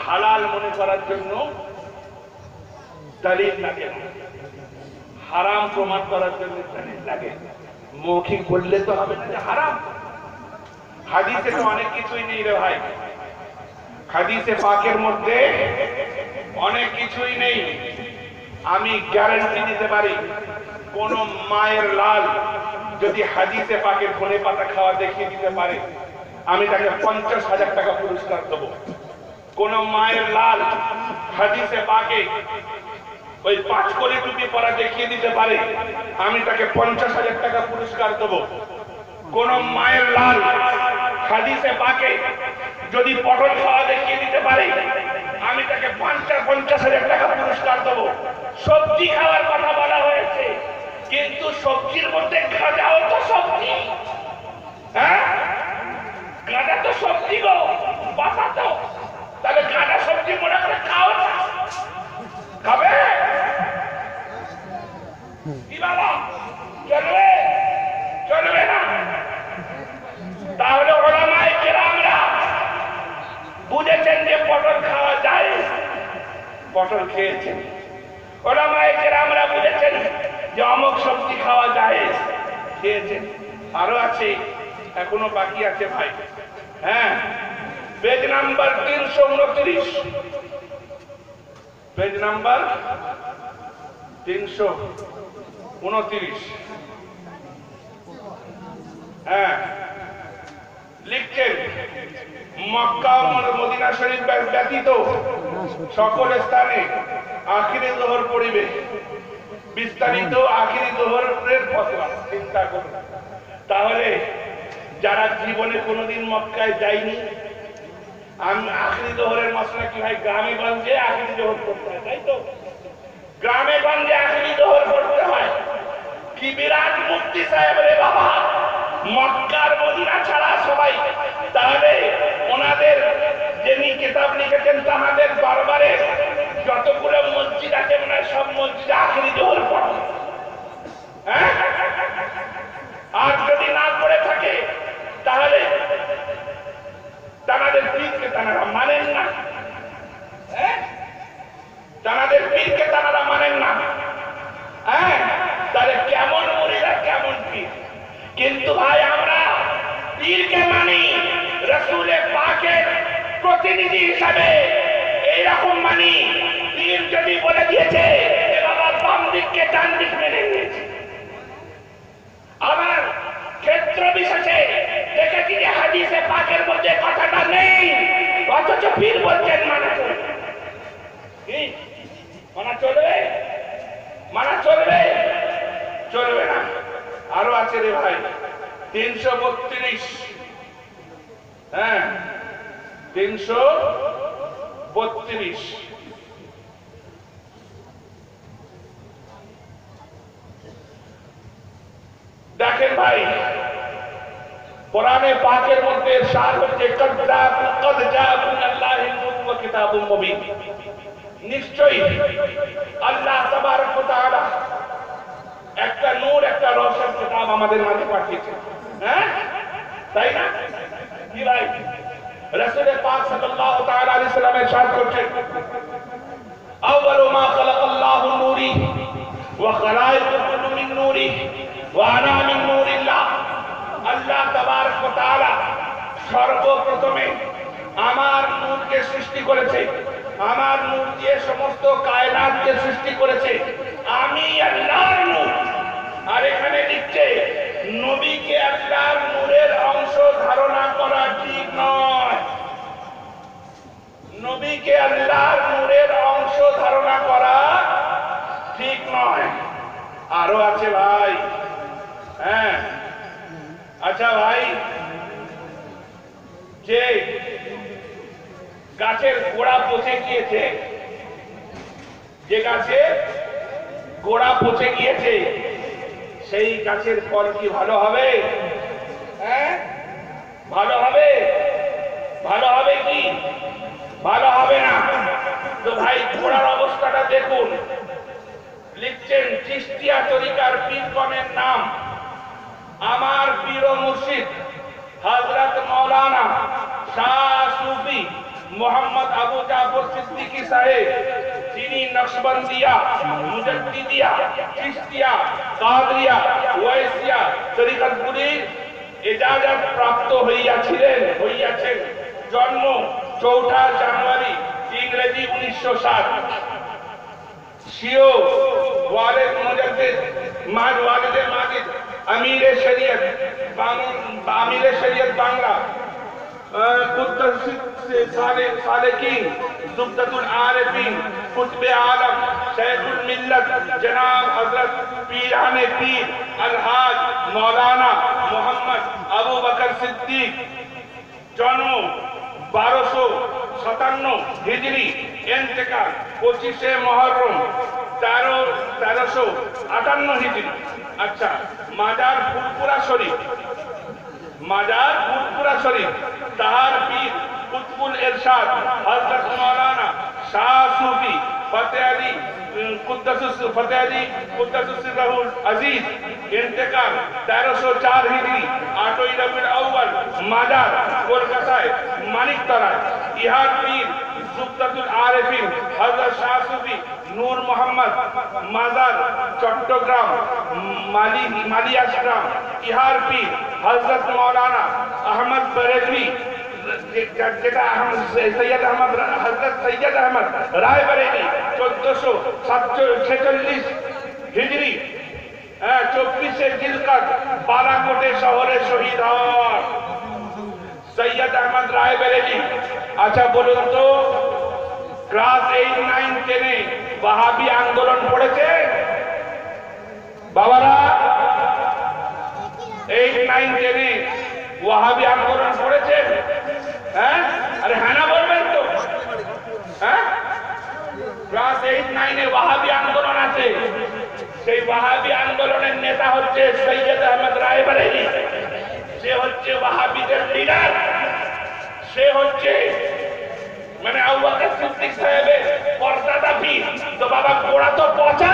হালাল মনে করার জন্য দলিল লাগে, হারাম প্রমাণ করার জন্য দলিল লাগে। মৌখিক বললে তো হবে না যে হারাম। হাদিসে তো অনেক কিছুই নেই রে ভাই, হাদিসে পাকের মধ্যে অনেক কিছুই নেই। আমি গ্যারান্টি দিতে পারি, কোন মায়ের লাল যদি হাদিসে পাকের ধনে পাতা খাওয়া দেখিয়ে দিতে পারে, আমি তাকে 50,000 টাকা পুরস্কার দেবো। কোন মায়ের লাল হাদিসে পাকে ওই 5 কোটি টুপি পরা দেখিয়ে দিতে পারে, আমি তাকে 50,000 টাকা পুরস্কার দেবো। কোন মায়ের লাল হাদিসে পাকে যদি পটল খাওয়া দেখিয়ে দিতে পারে, আমি তাকে 50,000 টাকা পুরস্কার দেবো। সবজি খাওয়ার কথা বলা হয়েছে, কিন্তু সবজির মধ্যে গাঁজাও তো সবজি। হ্যাঁ, গাঁজা তো সবজি গো, পাতা তো। তাহলে গাঁজা সবজি মনে করে খাও না, খাবে কি বাবা? চলবে? চলবে না। তাহলে ওলামায়ে কেরামরা বুঝেছেন যে পটল খাওয়া যায়, পটল খেয়েছেন। ওলামায়ে কেরামরা বুঝেছেন যে অমুক সবজি খাওয়া যায়, খেয়েছেন। আরো আছে, এখনো বাকি আছে ভাই। হ্যাঁ, পেজ নাম্বার 329, পেজ নাম্বার 329। হ্যাঁ, লিখছেন, মক্কা ও মদিনা শরীফ ব্যতীত সকল স্থানে আখিরি যোহর পড়িবে। বিস্তারিত আখিরি যোহরের ফতোয়া চিন্তা করুন। তাহলে যারা জীবনে কোনোদিন মক্কায় যায়নি, আমি আখিরি যোহরের মশলা কি হয়, গ্রামে গঞ্জে আখিরি যোহর করতে হয়, তাই তো? গ্রামে গঞ্জে আখিরি যোহর করতে হয়। কি বিরাট মুফতি সাহেব রে বাবা, মক্কার মদিনা ছাড়া সবাই। তাহলে ওনাদের যিনি কিতাব লিখেছেন তাহাদের দরবারে যতগুলো মসজিদ আছে মনে হয় সব মসজিদে আখেরি জোহর পড়ে। হ্যাঁ, আর যদি না পড়ে থাকে তাহলে তানাদের পীরকে তানারা মানেন না। তানাদের পীরকে তানারা মানেন না। হ্যাঁ, তাহলে কেমন মুরিদা কেমন পীর? কিন্তু ভাই আমরা পীরকে মানি রাসূলে পাকের প্রতিনিধি হিসাবে, এইরকম মানি। পীর যদি বলে দিয়েছে এ বাবা বাম দিককে ডান দিক মেনে নিয়েছে। আবার ক্ষেত্র বিশেষে দেখেছি যে হাদিসে পাকের মধ্যে কথাটা নেই, অথচ পীর বলছেন মানা চলবে। কি মানা চলবে? মানা চলবে? চলবে না। আরো আছে রে ভাই 332। হ্যাঁ 332। দেখেন ভাই কোরআনে পাকের মধ্যে ইরশাদ হচ্ছে কদ জাআকুম আল্লাহিল মুলক ওয়া কিতাবুম মুবিন। নিশ্চয়ই আল্লাহ তাবারক ওয়া তাআলা একটা নূর, একটা রওশন কিতাব আমাদের মাঝে পাঠিয়েছেন। হ্যাঁ তাই না? কি ভাই রাসূল পাক সাল্লাল্লাহু তাআলা আলাইহি সাল্লাম ইরশাদ করছেন আউয়ালু মা খালাকাল্লাহু নূরি ওয়া খালাইকু কুল্লু মিন নূরি ওয়া আনা মিন নূরিল্লাহ। আল্লাহ তাবারক ওয়া তাআলা সর্বপ্রথমে আমার নূরকে সৃষ্টি করেছে, আমার নূর দিয়ে সমস্ত কায়নাতকে সৃষ্টি করেছে। আমি আল্লাহর নূর। আর এখানে লিখছে নবীকে আল্লাহর নূরের অংশ ধারণা করা ঠিক নয়। নবীকে আল্লাহর নূরের অংশ ধারণা করা ঠিক নয়। আরো আছে ভাই। হ্যাঁ আচ্ছা ভাই, যে গাছের গোড়া পচে গিয়েছে, যে গাছের গোড়া পচে গিয়েছে সেই গাছের ফল কি ভালো হবে? হ্যাঁ ভালো হবে? ভালো হবে কি? ভালো হবে না। তো ভাই গোড়ার অবস্থাটা দেখুন। লিখছেন চিশতিয়া তরিকার পীরগণের নাম আমার পীর ও মুর্শিদ হযরত মাওলানা শাহ সুফি মোহাম্মদ আবু জাফর সিদ্দিকী সাহেব, যিনি নকশবন্দিয়া, মুজাদ্দিদিয়া, চিশতিয়া, কাদরিয়া, ওয়াইসিয়া তরিকাতগুলির ইজাজত প্রাপ্ত হইয়াছেন। জন্ম 4 জানুয়ারি ইংরেজি 1907। শিও ওয়ালিদ মুজাদ্দিদ ওয়ালিদে মাজিদ আমিরে শরীয়ত বাংলা सालिकीन ज़ुब्दतुल आरिफीन कुतुब आलम शेखुल मिल्लत जनाब हजरत पीराने पीर अलहाज मौलाना मोहम्मद अबू बकर सिद्दीक। जन्म 1257 हिजरी, इंतकाल 25 मुहर्रम 1358 हिजरी। अच्छा, माजार फुलपुरा शरीफ, माजार फुलपुरा शरीफ ताहार पीर कुतुबुल इरशाद हजरत मौलाना शाह सूफी फतेह अली कुद्दसुल अजीज। इंतकाल 1304 हिजरी 8 रबिउल अव्वल, माजार कोलकाताয় মানিকতলায়। ইহার পীর ज़ुब्दतुल आरिफीन हजरत शाह सूफी नूर मोहम्मद, माजार चट्टग्राम मालियासग्राम। इहार पीर हजरत मौलाना अहमद बरेलवी, যেটা সৈয়দ আহমদ হযরত সৈয়দ আহমদ রায়বরেলী 1446 হিজরি 24 জিলকাদ বালাকোটে শহরে শহীদ হন সৈয়দ আহমদ রায়বরেলী। আচ্ছা বলুন তো ক্লাস 8, 9, 10 ওয়াহাবি আন্দোলন পড়েছে বাবারা? 8, 9, 10 ওয়াহাবি আন্দোলন পড়েছে? হ্যাঁ আরে হ্যাঁ না বলবেন তো? হ্যাঁ ক্লাস 8, 9 ওয়াহাবি আন্দোলন আছে। সেই ওয়াহাবি আন্দোলনের নেতা হচ্ছে সৈয়দ আহমদ রায়বরেলী। সে হচ্ছে ওয়াহাবিদের লিডার। সে হচ্ছে মানে আবু বকর সিদ্দিক সাহেবের পর্দাটা কি তো বাবা গোড়া তো পচা,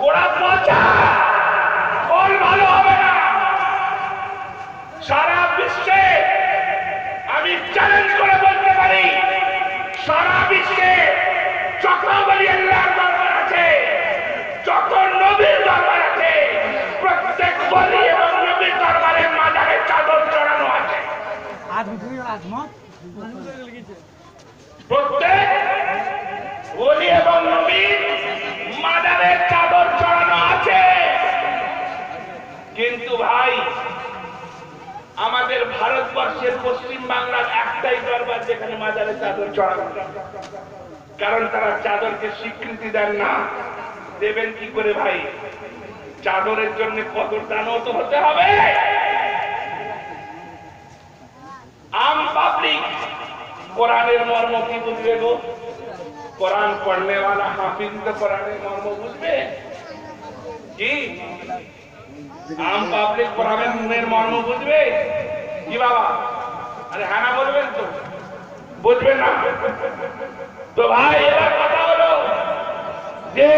গোড়া পচা, ফল ভালো হবে না। সারা বিশ্বে আমি চ্যালেঞ্জ করে বলতে পারি, সারা বিশ্বে যত বলি আল্লাহর দরবার আছে, যত নবীর দরবার আছে, প্রত্যেক বলি এবং নবীর দরবারে মাজারে চাদর চড়ানো আছে। প্রত্যেক বলি এবং নবীর মাজারে চাদর চড়ানো আছে। কিন্তু ভাই আমাদের ভারতবর্ষের পশ্চিম বাংলার একটাই দরবার যেখানে মাজারে চাদর চড়ানো, কারণ তারা চাদরকে স্বীকৃতি দেন না। দেবেন কি করে ভাই? চাদরের জন্য কত দানত হতে হবে। আম পাবলিক কোরআনের মর্ম কি বুঝবে গো? কোরআন পড়নে वाला হাফিজ তো কোরআনের মর্ম বুঝবে কি? আম পাবলিক কোরআনের মর্ম বুঝবে কি বাবা? আরে হ্যাঁ না বলবেন তো? বুঝবেন না তো ভাই এবার কথা হলো যে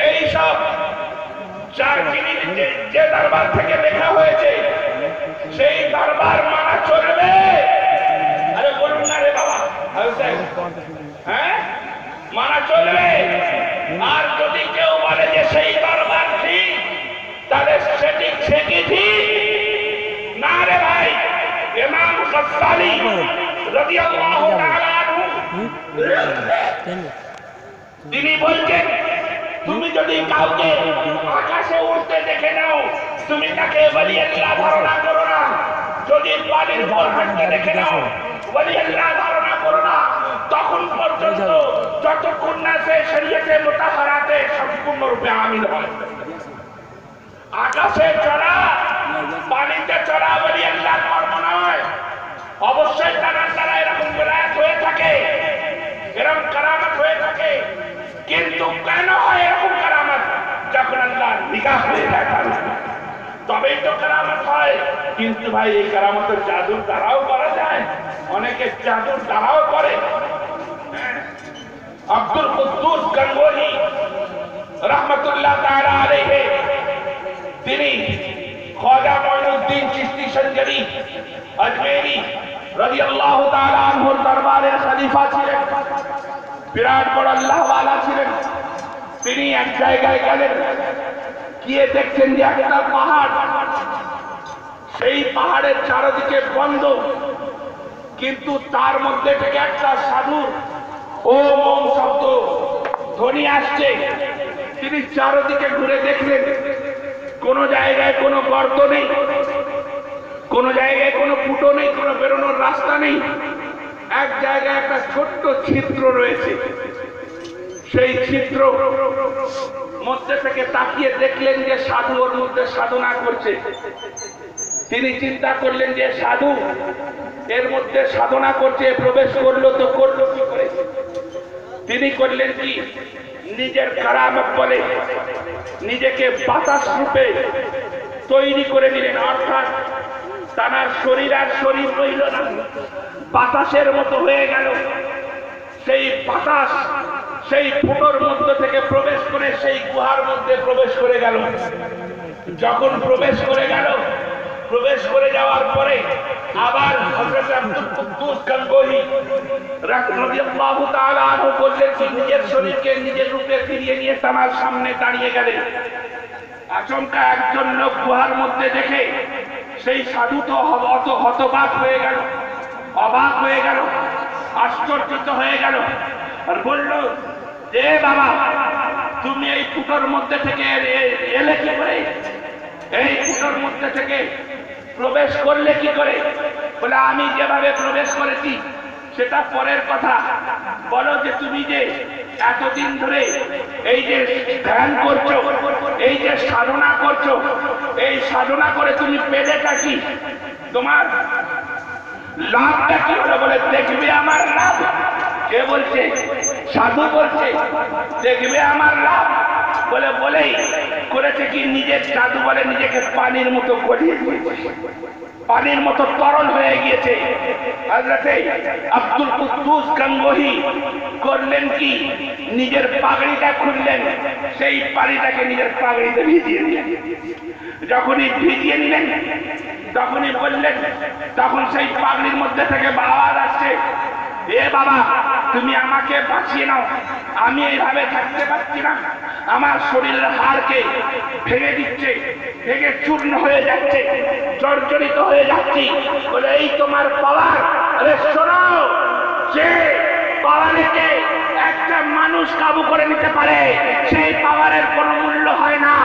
এই সব যে দরবার থেকে লেখা হয়েছে সেই দরবার মানা চলবে। আরে বলুন না রে বাবা, হ্যাঁ মানা চলবে। আর যদি কেউ বলে যে সেই দরবার ঠিক, তাহলে সেটি ঠিকই ঠিক না রে ভাই। ইমাম গাজ্জালী রাদিয়াল্লাহু তাআলা আনহু তিনি বলছেন, তুমি যদি কাউকে আকাশে উড়তে দেখে নাও, তুমি তাকে ওলি আল্লাহ ধারণা করো না। যদি পানির উপর হাঁটতে দেখে নাও, ওলি আল্লাহ ধারণা করো না। তখন পর্যন্ত যতক্ষণ না সে শরীয়তে মুতাহহারাতে সম্পূর্ণরূপে আমিন হয়। আকাশে চড়া, পানিতে চড়া ওলি আল্লাহ ধর্ম নয়। অবশ্যই তার দ্বারা এরকম বিলায়াত হয়ে থাকে, এরকম কারামত হয়ে থাকে। কিন্তু কেন হয় এরকম কারামত? যখন আল্লাহ নিগাহ হয়ে যায় তবেই তো কারামত হয়। কিন্তু ভাই এই কারামত জাদুর দ্বারাও করা যায়, অনেকে জাদুর দ্বারাও করে। আব্দুল কুদ্দুস গঙ্গোহী রাহমাতুল্লাহ তাআলা আলাইহি তিনি খ্বাজা মুঈনুদ্দিন চিশতি সঞ্জরি আজমেরি রাদিয়াল্লাহু তাআলা আনহুর দরবারের খলিফা ছিলেন, বিরাট বড় আল্লাহ ওয়ালা ছিলেন। তিনি এক জায়গায় গেলেন, গিয়ে দেখছেন যে একটা পাহাড়, সেই পাহাড়ের চারদিকে বন্ধ, কিন্তু তার মধ্যে থেকে একটা সাধুর ওম শব্দ ধ্বনি আসছে। তিনি চারদিকে ঘুরে দেখলেন, কোন জায়গায় কোনো গর্ত নেই, কোন জায়গায় কোনো ফুটো নেই, কোনো বেরোনোর রাস্তা নেই। এক জায়গায় একটা ছোট্ট ছিদ্র রয়েছে। সেই ছিদ্র মধ্যে থেকে তাকিয়ে দেখলেন যে সাধু ওর মধ্যে সাধনা করছে। তিনি চিন্তা করলেন যে সাধু এর মধ্যে সাধনা করছে, প্রবেশ করলো তো করলো কি করে? তিনি করলেন কি, নিজের কারামত বলে নিজেকে বাতাস রূপে তৈরি করে নিলেন। অর্থাৎ তার শরীর আর শরীর রইল না, বাতাসের মতো হয়ে গেল। সেই বাতাস সেই ফুটোর মধ্যে থেকে প্রবেশ করে সেই গুহার মধ্যে প্রবেশ করে গেল। যখন প্রবেশ করে গেল, প্রবেশ করে যাওয়ার পরে আবার হযরত আব্দুল কুদ্দুস গঙ্গোহী রাদিয়াল্লাহু তাআলা আনহু বললেন যে নিজের শরীরকে নিজের রূপে ফিরিয়ে নিয়ে তার সামনে দাঁড়িয়ে গেলেন। আচমকা একজন লোক গুহার মধ্যে দেখে সেই সাধু তো হতবাক হয়ে গেল, অবাক হয়ে গেল, আশ্চর্যিত হয়ে গেল, আর বলল যে বাবা তুমি এই ফুটোর মধ্যে থেকে এলে কি করে? এই ফুটোর মধ্যে থেকে প্রবেশ করলে কি করে? বলে আমি যেভাবে প্রবেশ করেছি সেটা পরের কথা। বলো যে তুমি যে এতদিন ধরে এই যে ধ্যান করছো, এই যে সাধনা করছো, এই সাধনা করে তুমি পেলেটা কি? তোমার লাভটা কি হলো? বলে দেখবে আমার লাভ। কে বলছে? সাধু বলছে দেখবে আমার লাভ। বলেই করেছে কি, নিজের সাধু বলে নিজেকে পানির মতো গলিয়ে পানির মতো তরল হয়ে গিয়েছে। হযরতে আব্দুল কুদ্দুস গাঙ্গুহি করলেন কি, নিজের পাগড়িটা খুললেন, সেই পানিটাকে নিজের পাগড়িতে ভিজিয়ে দিলেন। যখনই ভিজিয়ে নিলেন তখনই বললেন, তখন সেই পাগড়ির মধ্যে থেকে আওয়াজ আসছে, এ বাবা তুমি আমাকে বাঁচিয়ে নাও, আমি এইভাবে থাকতে পারছি না, আমার শরীরের হাড়কে ভেঙে দিচ্ছে, ভেঙে চূর্ণ হয়ে যাচ্ছে, জর্জরিত হয়ে যাচ্ছি। বলে এই তোমার পাওয়ার? আরে শোনো, যে পাওয়ারকে একটা মানুষ কাবু করে নিতে পারে সেই পাওয়ারের কোনো মূল্য হয় না।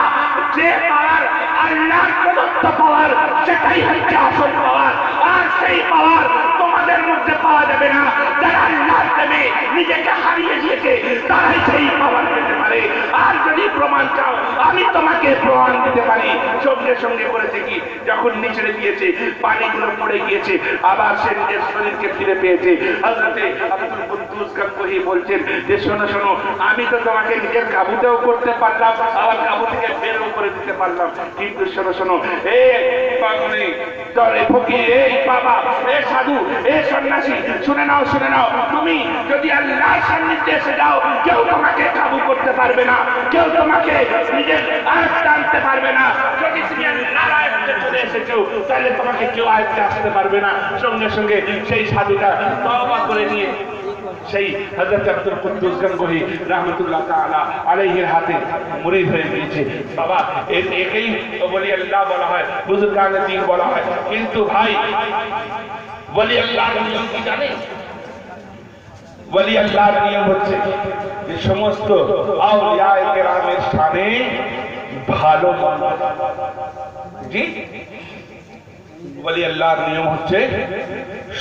যে পাওয়ার আল্লাহর প্রদত্ত পাওয়ার, সেটাই হচ্ছে আসল পাওয়ার। আর সেই পাওয়ার তোমাদের মধ্যে পাওয়া যাবে না। যারা আল্লাহর প্রেমে নিজেকে হারিয়ে দিয়েছে তারাই সেই পাওয়ার পেতে পারে। আর যদি প্রমাণ চাও, আমি তোমাকে প্রমাণ দিতে পারি। সঙ্গে সঙ্গে করেছে কি, যখন নিচড়ে দিয়েছে পানিগুলো পড়ে গিয়েছে, আবার সে নিজের শরীরকে ফিরে পেয়েছে। হযরতে আব্দুল কুদ্দুস গাঙ্গুহি বলছেন যে শোনো শোনো, আমি তো তোমাকে নিজের কাবুতেও করতে পারলাম, আবার কাবু থেকে বেরও করে দিতে পারলাম, কিন্তু শোনো শোনো, এ পাগলি দরে ফকির, এই বাবা, এ সাধু, এ সন্ন্যাসী, শুনে নাও শুনে নাও, তুমি যদি আল্লাহর সান্নিধ্যে এসে যাও, কেউ তোমাকে কাবু করতে পারবে না, কেউ তোমাকে নিজের আয়ত্তে আনতে পারবে না। যদি তুমি আল্লাহর আয়ত্তে চলে এসেছো, তাহলে তোমাকে কেউ আয়ত্তে আসতে পারবে না। সঙ্গে সঙ্গে সেই সাধুটা তওবা করে নিয়ে সেই হযরত আব্দুল কুদ্দুস গাঙ্গুহি রাহমাতুল্লাহ তাআলা আলাইহির হাতে মুরিদ হয়ে গিয়েছে। বাবা একেই ওলি আল্লাহ বলা হয়, বুজুর্গানে দ্বীন বলা হয়। কিন্তু ভাই, ওলি আল্লাহর নিয়ম কি জানেন? ওলি আল্লাহর নিয়ম হচ্ছে যে সমস্ত আউলিয়ায়ে কেরামের শানে ভালো মন্দ, জি ওলি আল্লাহর নিয়ম হচ্ছে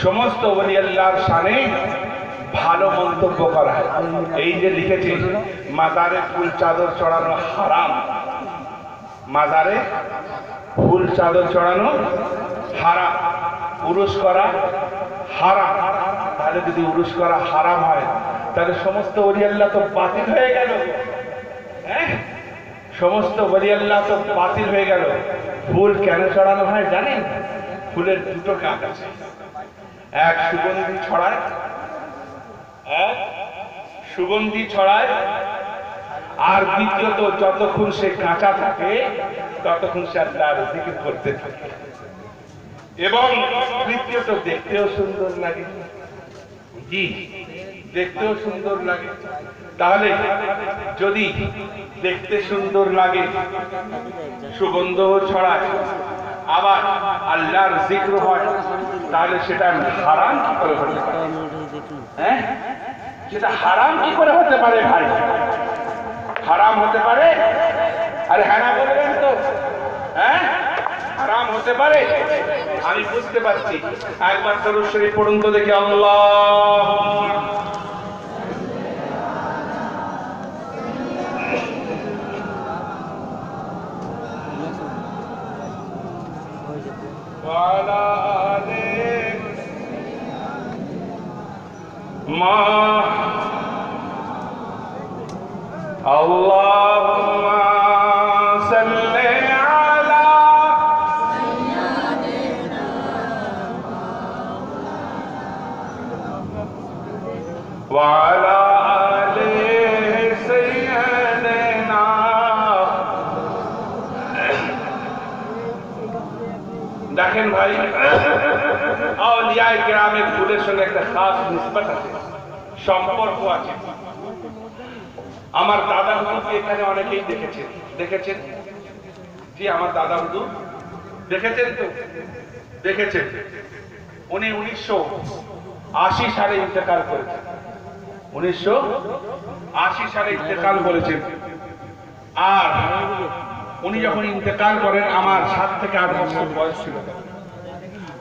সমস্ত ওলি আল্লাহর শানে ভালো মন্তব্য করা হয়। এই যে লিখেছে মাজারে ফুল চাদর চড়ানো হারাম, মাজারে ফুল চাদর চড়ানো হারাম, উরুস করা হারাম। তাহলে যদি উরুস করা হারাম হয়, তাহলে সমস্ত ওলি আল্লাহ তো বাতিল হয়ে গেল। হ্যাঁ, সমস্ত ওলি আল্লাহ তো বাতিল হয়ে গেল। ফুল কেন চড়ানো হয় জানেন? ফুলের দুটো কাজ আছে। এক, সুগন্ধি ছড়ায়, সুগন্ধি ছড়ায়, আর দ্বিতীয়ত যতক্ষণ সে কাঁচা থাকে ততক্ষণ সে আল্লাহর জিকির করতে থাকে, এবং তৃতীয়ত দেখতেও সুন্দর লাগে। জি, দেখতেও সুন্দর লাগে। তাহলে যদি দেখতে সুন্দর লাগে, সুগন্ধও ছড়ায়, আবার আল্লাহর জিক্র হয়, তাহলে সেটা হারাম কি করে হতে পারে? হ্যাঁ, সেটা হারাম কি করে হতে পারে ভাই? হারাম হতে পারে? আরে হ্যাঁ না বলবেন তো? হ্যাঁ, হারাম হতে পারে? আমি বুঝতে পারছি। একবার দরুদ শরীফ পড়ুন তো দেখি। আল্লাহ মা আল্লাহুম্মা সাল্লি আলা সাইয়্যিদিনা ওয়া আলা আলি সাইয়্যিদিনা। দেখেন ভাই, আউলিয়ায়ে কেরামের ফুলের সঙ্গে একটা খাস নিসবত আছে, সম্পর্ক আছে। আমার দাদা হুজুরকে এখানে অনেকেই দেখেছেন। দেখেছেন? জি, আমার দাদা হুজুর দেখেছেন তো? দেখেছেন। উনি 1980 সালে ইন্তেকাল করেছেন। 1980 সালে ইন্তেকাল করেছেন। আর উনি যখন ইন্তেকাল করেন, আমার 7 থেকে 8 বছর বয়স ছিল।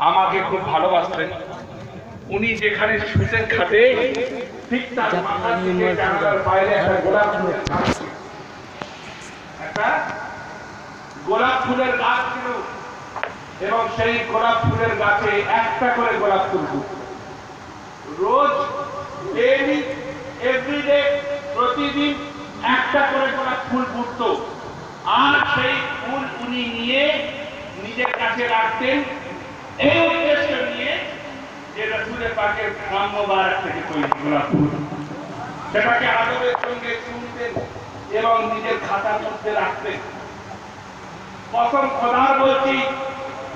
আমাকে খুব ভালোবাসতেন। উনি যেখানে শুতেন খাটে, ঠিক তার মাথা থেকে জানালার বাইরে একটা গোলাপ ফুলের গাছ ছিল। একটা গোলাপ ফুলের গাছ ছিল, এবং সেই গোলাপ ফুলের গাছে একটা করে গোলাপ ফুল ফুটত। রোজ এভরিডে, প্রতিদিন একটা করে গোলাপ ফুল ফুটত। আর সেই ফুল উনি নিয়ে নিজের কাছে রাখতেন, এই উদ্দেশ্য নিয়ে যে রাসূলের পাকের নাম মোবারক থেকে তৈরি গোলাপ ফুল, সেটাকে আদবের সঙ্গে চুনতেন এবং নিজের খাতার মধ্যে রাখতেন। কসম খোদার বলছি,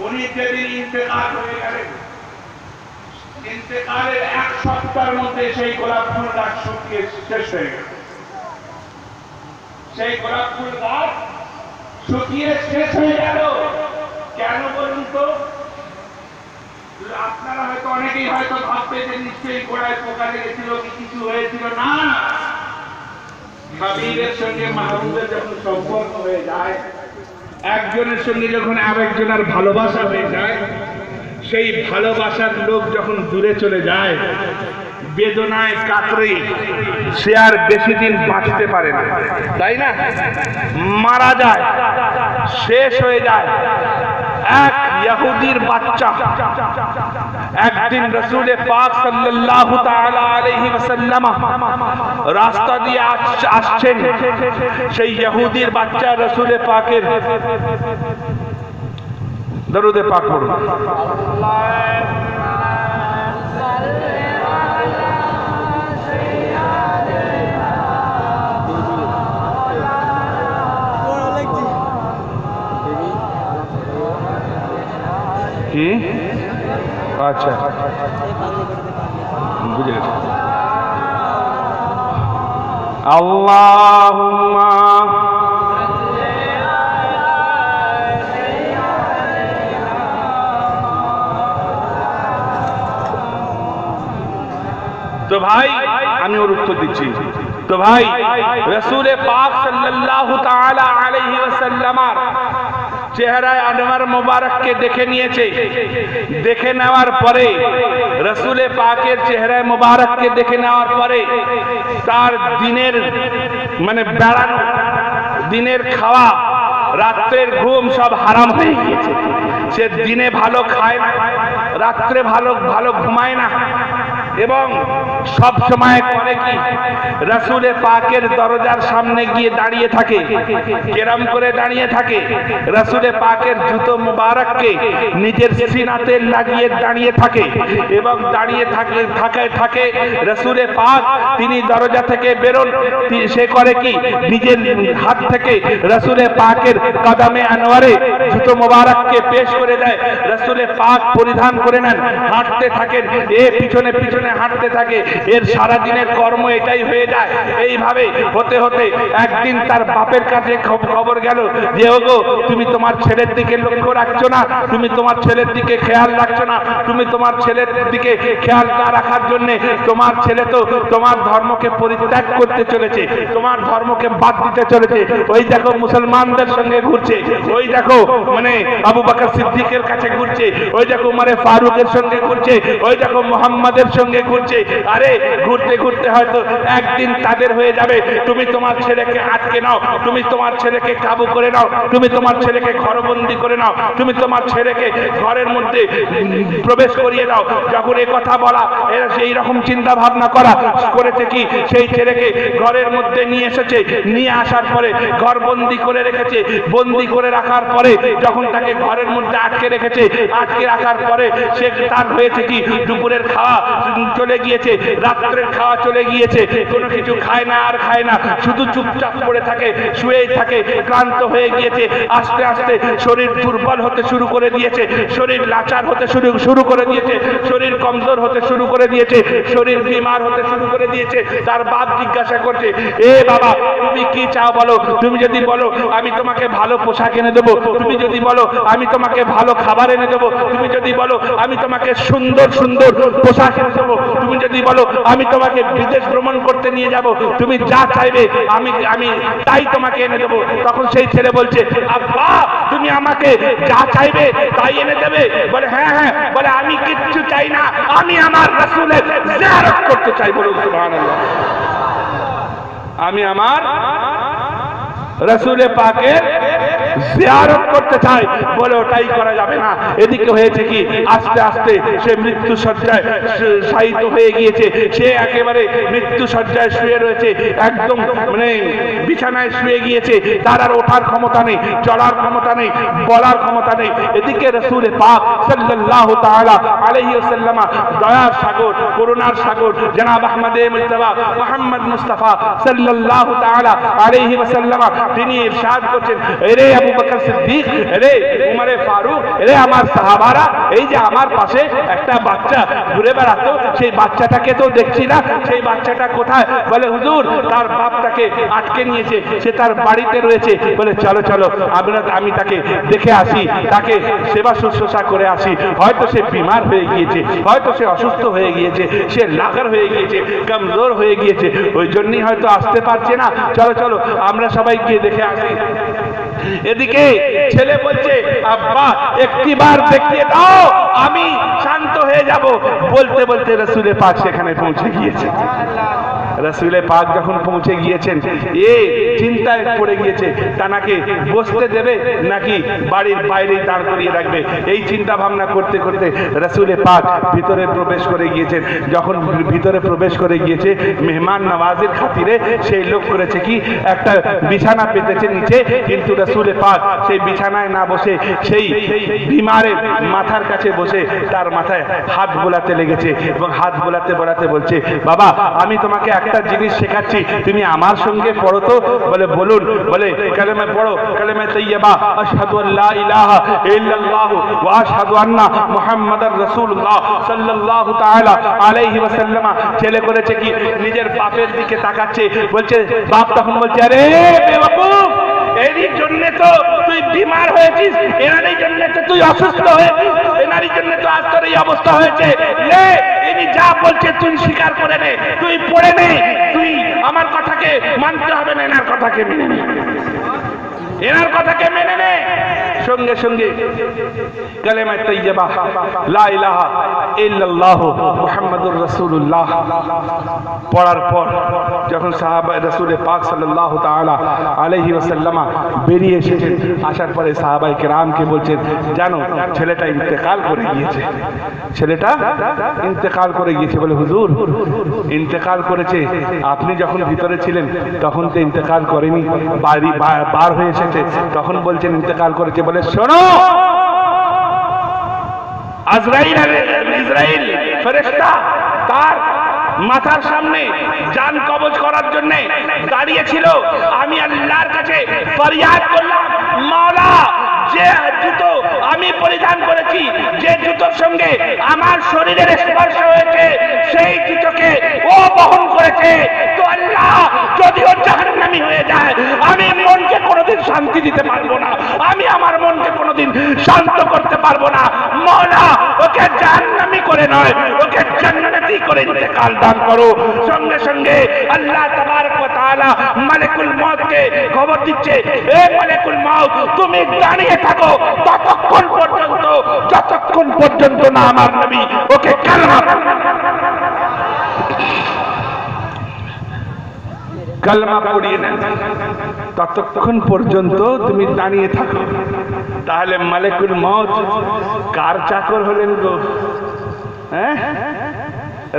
উনি যেদিন ইন্তেকাল হয়ে গেলেন, ইন্তেকালের 1 সপ্তাহের মধ্যে সেই গোলাপ ফুল গাছ শুকিয়ে শেষ হয়ে গেল। সেই গোলাপ ফুল গাছ শুকিয়ে শেষ হয়ে গেল। কেন বলুন তো? আপনারা হয়তো অনেকেই হয়তো ভাববে যে নিশ্চয়ই গোড়ায় পোকা লেগেছিল কি কিছু হয়েছিল। না, হাবিবের সঙ্গে মাহবুবের যখন সম্পর্ক হয়ে যায়, একজনের সঙ্গে যখন আরেকজনের ভালোবাসা হয়ে যায়, সেই ভালোবাসার লোক যখন দূরে চলে যায়, বেদনায় কাতরে সে আর বেশি দিন বাঁচতে পারে না, তাই না? মারা যায়, শেষ হয়ে যায়। এক ইহুদির বাচ্চা একদিন রাসূল পাক সাল্লাল্লাহু তাআলা আলাইহি ওয়াসাল্লাম রাস্তা দিয়ে আসছেন। সেই ইহুদির বাচ্চা রাসূল পাকের দরুদে পাক পড়ুন। কি? আচ্ছা, বুঝে গেছি। আল্লাহুম্মা তো ভাই আমি ওর উত্তর দিচ্ছি। তো ভাই রাসূল পাক সাল্লাল্লাহু তাআলা আলাইহি ওয়াসাল্লাম চেহারায় আনোয়ার মোবারককে দেখে নিয়েছে। দেখে নেওয়ার পরে রাসূল পাকের চেহারায় মোবারককে দেখে নেওয়ার পরে তার দিনের মানে বেড়ানো, দিনের খাওয়া, রাত্রের ঘুম সব হারাম হয়ে গিয়েছে। সে দিনে ভালো খায় না, রাত্রে ভালো ঘুমায় না, এবং সব সময় করে কি রাসূল পাকের দরজার সামনে গিয়ে দাঁড়িয়ে থাকে। কেরাম করে দাঁড়িয়ে থাকে। রাসূল পাকের জুতো মুবারককে নিজের সিনাতে লাগিয়ে দাঁড়িয়ে থাকে এবং দাঁড়িয়ে থাকে রাসূল পাক তিনি দরজা থেকে বেরোন, সে করে কি নিজের হাত থেকে রাসূল পাকের কদমে আনোয়ারে জুতো মুবারককে পেশ করে দেয়। রাসূল পাক পরিধান করে নেন, হাঁটতে থাকেন, এ পিছনে পিছনে হাঁটতে থাকে। এর সারা দিনের কর্ম এটাই হয়ে যায়। এইভাবে হতে হতে একদিন তার বাপের কাছে খবর গেল যে ওগো, তুমি তোমার ছেলের দিকে লক্ষ্য রাখছো না, তুমি তোমার ছেলের দিকে খেয়াল রাখছো না, তুমি তোমার ছেলের দিকে খেয়াল না রাখার জন্য তোমার ছেলে তো তোমার ধর্মকে পরিত্যাগ করতে চলেছে, তোমার ধর্মকে বাদ দিতে চলেছে। ওই দেখো মুসলমানদের সঙ্গে ঘুরছে, ওই দেখো মানে আবু বকর সিদ্দিকের কাছে ঘুরছে, ওই দেখো উমরে ফারুকের সঙ্গে ঘুরছে, ওই দেখো মুহাম্মাদের সঙ্গে ঘুরছে। আরে ঘুরতে ঘুরতে হয়তো একদিন তাদের হয়ে যাবে। তুমি তোমার ছেলেকে আটকে নাও, তুমি তোমার ছেলেকে কাবু করে নাও, তুমি তোমার ছেলেকে ঘরবন্দি করে নাও, তুমি তোমার ছেলেকে ঘরের মধ্যে প্রবেশ করিয়ে দাও। যখন এই কথা বলা, এরা সেই রকম চিন্তা ভাবনা করেছে কি সেই ছেলেকে ঘরের মধ্যে নিয়ে এসেছে, নিয়ে আসার পরে ঘরবন্দি করে রেখেছে। বন্দি করে রাখার পরে যখন তাকে ঘরের মধ্যে আটকে রেখেছে, আটকে রাখার পরে সে তার হয়েছে কি দুপুরের খাওয়া চলে গিয়েছে, রাত্রের খাওয়া চলে গিয়েছে, কোনো কিছু খায় না আর খায় না, শুধু চুপচাপ পড়ে থাকে, শুয়েই থাকে, ক্লান্ত হয়ে গিয়েছে। আস্তে আস্তে শরীর দুর্বল হতে শুরু করে দিয়েছে, শরীর লাচার হতে শুরু করে দিয়েছে, শরীর কমজোর হতে শুরু করে দিয়েছে, শরীর বিমার হতে শুরু করে দিয়েছে। তার বাপ জিজ্ঞাসা করছে, এ বাবা তুমি কি চাও বলো? তুমি যদি বলো আমি তোমাকে ভালো পোশাক এনে দেবো, তুমি যদি বলো আমি তোমাকে ভালো খাবার এনে দেবো, তুমি যদি বলো আমি তোমাকে সুন্দর সুন্দর পোশাক এনে দেবো, তুমি যদি বলো আমি তোমাকে বিদেশ ভ্রমণ করতে নিয়ে যাব, তুমি যা চাইবে আমি তাই তোমাকে এনে দেবো। তখন সেই ছেলে বলছে, আব্বা তুমি আমাকে যা চাইবে তাই এনে দেবে? বলে হ্যাঁ হ্যাঁ। বলে আমি কিচ্ছু চাই না, আমি আমার রাসূলের জিয়ারত করতে চাই। বলুন সুবহানাল্লাহ। আমি আমার রাসূল পাকের জিয়ারত করতে চায়, বলে ওটাই করা যাবে না। এদিকে হয়েছে কি, আস্তে আস্তে সে মৃত্যু শয্যায় শায়িত হয়ে গিয়েছে। সে একেবারে মৃত্যু শয্যায় শুয়ে রয়েছে, একদম মানে বিছানায় শুয়ে গিয়েছে। তার আর ওঠার ক্ষমতা নেই, চলার ক্ষমতা নেই, বলার ক্ষমতা নেই। এদিকে রাসূল পাক সাল্লাল্লাহু তাআলা আলাইহি ওয়াসাল্লাম, দয়ার সাগর, করুণার সাগর জনাব আহমদে মুজতবা মুহাম্মদ মুস্তাফা সাল্লাল্লাহু তাআলা আলাইহি ওয়াসাল্লাম, তিনি ইরশাদ করছেন, এরে আবু বকর সিদ্দিক, এরে উমরে ফারুক, এরে আমার সাহাবারা, এই যে আমার পাশে একটা বাচ্চা ঘুরে বেড়াতো, সেই বাচ্চাটাকে তো দেখছি না, সেই বাচ্চাটা কোথায়? বলে হুজুর, তার বাপ তাকে আটকে নিয়েছে, সে তার বাড়িতে রয়েছে। বলে চলো চলো, আমি তাকে দেখে আসি, তাকে সেবা শুশ্রূষা করে আসি। হয়তো সে বিমার হয়ে গিয়েছে, হয়তো সে অসুস্থ হয়ে গিয়েছে, সে লাগার হয়ে গিয়েছে, কমজোর হয়ে গিয়েছে, ওই জন্যই হয়তো আসতে পারছে না। চলো চলো, আমরা সবাই গিয়ে দেখে আসি। এদিকে ছেলে বলছে, আব্বা একটিবার দেখিয়ে দাও, আমি শান্ত হয়ে যাব। বলতে বলতে রাসূলে পাক সেখানে পৌঁছে গিয়েছে। রাসূলে পাক যখন পৌঁছে গিয়েছেন, এ চিন্তায় পড়ে গিয়েছে, তানাকে বসতে দেবে নাকি বাড়ির বাইরেই দাঁড় করিয়ে রাখবে। এই চিন্তা ভাবনা করতে করতে রাসূলে পাক ভিতরে প্রবেশ করে গিয়েছেন। যখন ভিতরে প্রবেশ করে গিয়েছে, মেহমান নওয়াজির খাতিরে সেই লোক করেছে কি, একটা বিছানা পেতেছে নিচে, কিন্তু রাসূলে পাক সেই বিছানায় না বসে সেই বিমারের মাথার কাছে বসে তার মাথায় হাত বোলাতে লেগেছে, এবং হাত বোলাতে বোলাতে বলছে, বাবা আমি তোমাকে একটা জিনিস শেখাচ্ছি, তুমি আমার সঙ্গে পড়ো তো। বলে বলুন। বলে কালেমা পড়ো, কালেমা তাইয়্যিবা, আশহাদু আল্লা ইলাহা ইল্লাল্লাহু ওয়া আশহাদু আন্না মুহাম্মাদার রাসূলুল্লাহ সাল্লাল্লাহু তাআলা আলাইহি ওয়াসাল্লাম। ছেলে করেছে কি, নিজের বাপের দিকে তাকাচ্ছে, বলছে, বাপ তখন বলছে, আরে বেওয়াকুফ, এরই জন্য তো তুই বিমার হয়েছিস, এনারই জন্য তো তুই অসুস্থ হয়েছিস, এনারই জন্য তো আজ তোর এই অবস্থা হয়েছে। লে, ইনি যা বলছে তুই স্বীকার করে নে, তুই পড়ে নে, তুই আমার কথাকে মানতে হবে না, এনার কথাকে মেনে নে, এনার কথাকে মেনে নে। সঙ্গে সঙ্গে কালেমা তাইয়্যিবা লা ইলাহা ইল্লাল্লাহু মুহাম্মাদুর রাসূলুল্লাহ পড়ার পর যখন সাহাবা রাসূল পাক সাল্লাল্লাহু তাআলা আলাইহি ওয়াসাল্লাম বেরিয়ে এসেছেন, আসার পরে সাহাবায়ে কেরামকে বলছেন, জানো ছেলেটা ইন্তেকাল করে গিয়েছে, ছেলেটা ইন্তেকাল করে গিয়েছে। বলে হুজুর, ইন্তেকাল করেছে, আপনি যখন ভিতরে ছিলেন তখন তো ইন্তেকাল করেনি, বাড়ি বার হয়ে এসেছে, তখন বলছেন ইন্তেকাল করেছে। বলে শোনো, আজরাইল ইসরাইল ফেরেশতা তার মাথার সামনে জান কবজ করার জন্য দাঁড়িয়ে ছিল। আমি আল্লাহর কাছে ফরিয়াদ করলাম, মাওলা, যে জুতো আমি পরিধান করেছি, যে জুতোর সঙ্গে আমার শরীরের স্পর্শ হয়েছে, সেই জুতোকে ও বহন করেছে। তো আল্লাহ, যদি ও জাহান্নামী হয়ে যায়, আমি মনকে কোনোদিন শান্তি দিতে পারবো না, আমি আমার মনকে কোনোদিন শান্ত করতে পারবো না। মাওলা, ওকে জাহান্নামী করে নয়, ওকে জান্নাতি করে ইন্তেকাল দান করো। সঙ্গে সঙ্গে আল্লাহ তাবারক ওয়া তাআলা মালিকুল মউতকে খবর দিচ্ছে, এ মালিকুল মউত, তুমি দাঁড়িয়ে থাকো ততক্ষণ পর্যন্ত যতক্ষণ পর্যন্ত না আমার নবী ওকে কালমা পড়িয়ে নেন, ততক্ষণ পর্যন্ত তুমি দাঁড়িয়ে থাকো। তাহলে মালিকুল মউত কার চাকর হলেন গো? হ্যাঁ,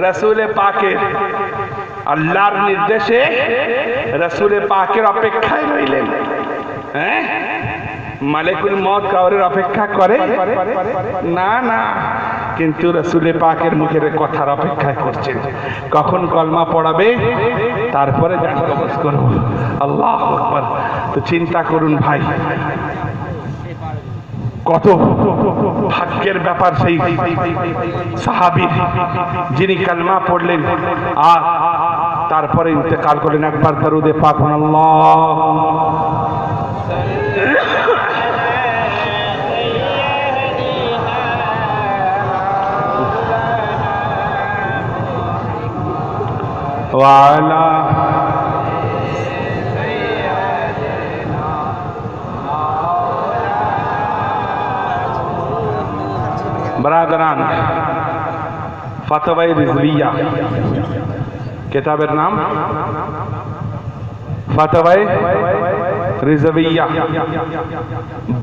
রাসূলে পাকের, আল্লাহর নির্দেশে রাসূলে পাকের অপেক্ষায় রইলেন। হ্যাঁ, মালিকুল মউত কাউরের অপেক্ষা করে না, না, কিন্তু রাসূলে পাকের মুখের কথার অপেক্ষায় করছেন, কখন কলমা পড়াবে, তারপরে জান কবজ করব। আল্লাহু আকবার। তো চিন্তা করুন ভাই, কত ভাগ্যের ব্যাপার সেই সাহাবী যিনি কালমা পড়লেন আর তারপরে ইন্তেকাল করলেন। একবার দরুদে পাক ওয়ালা बरादरान फतवाए रिजविया किताबेर नाम फतवाए রিজভিয়া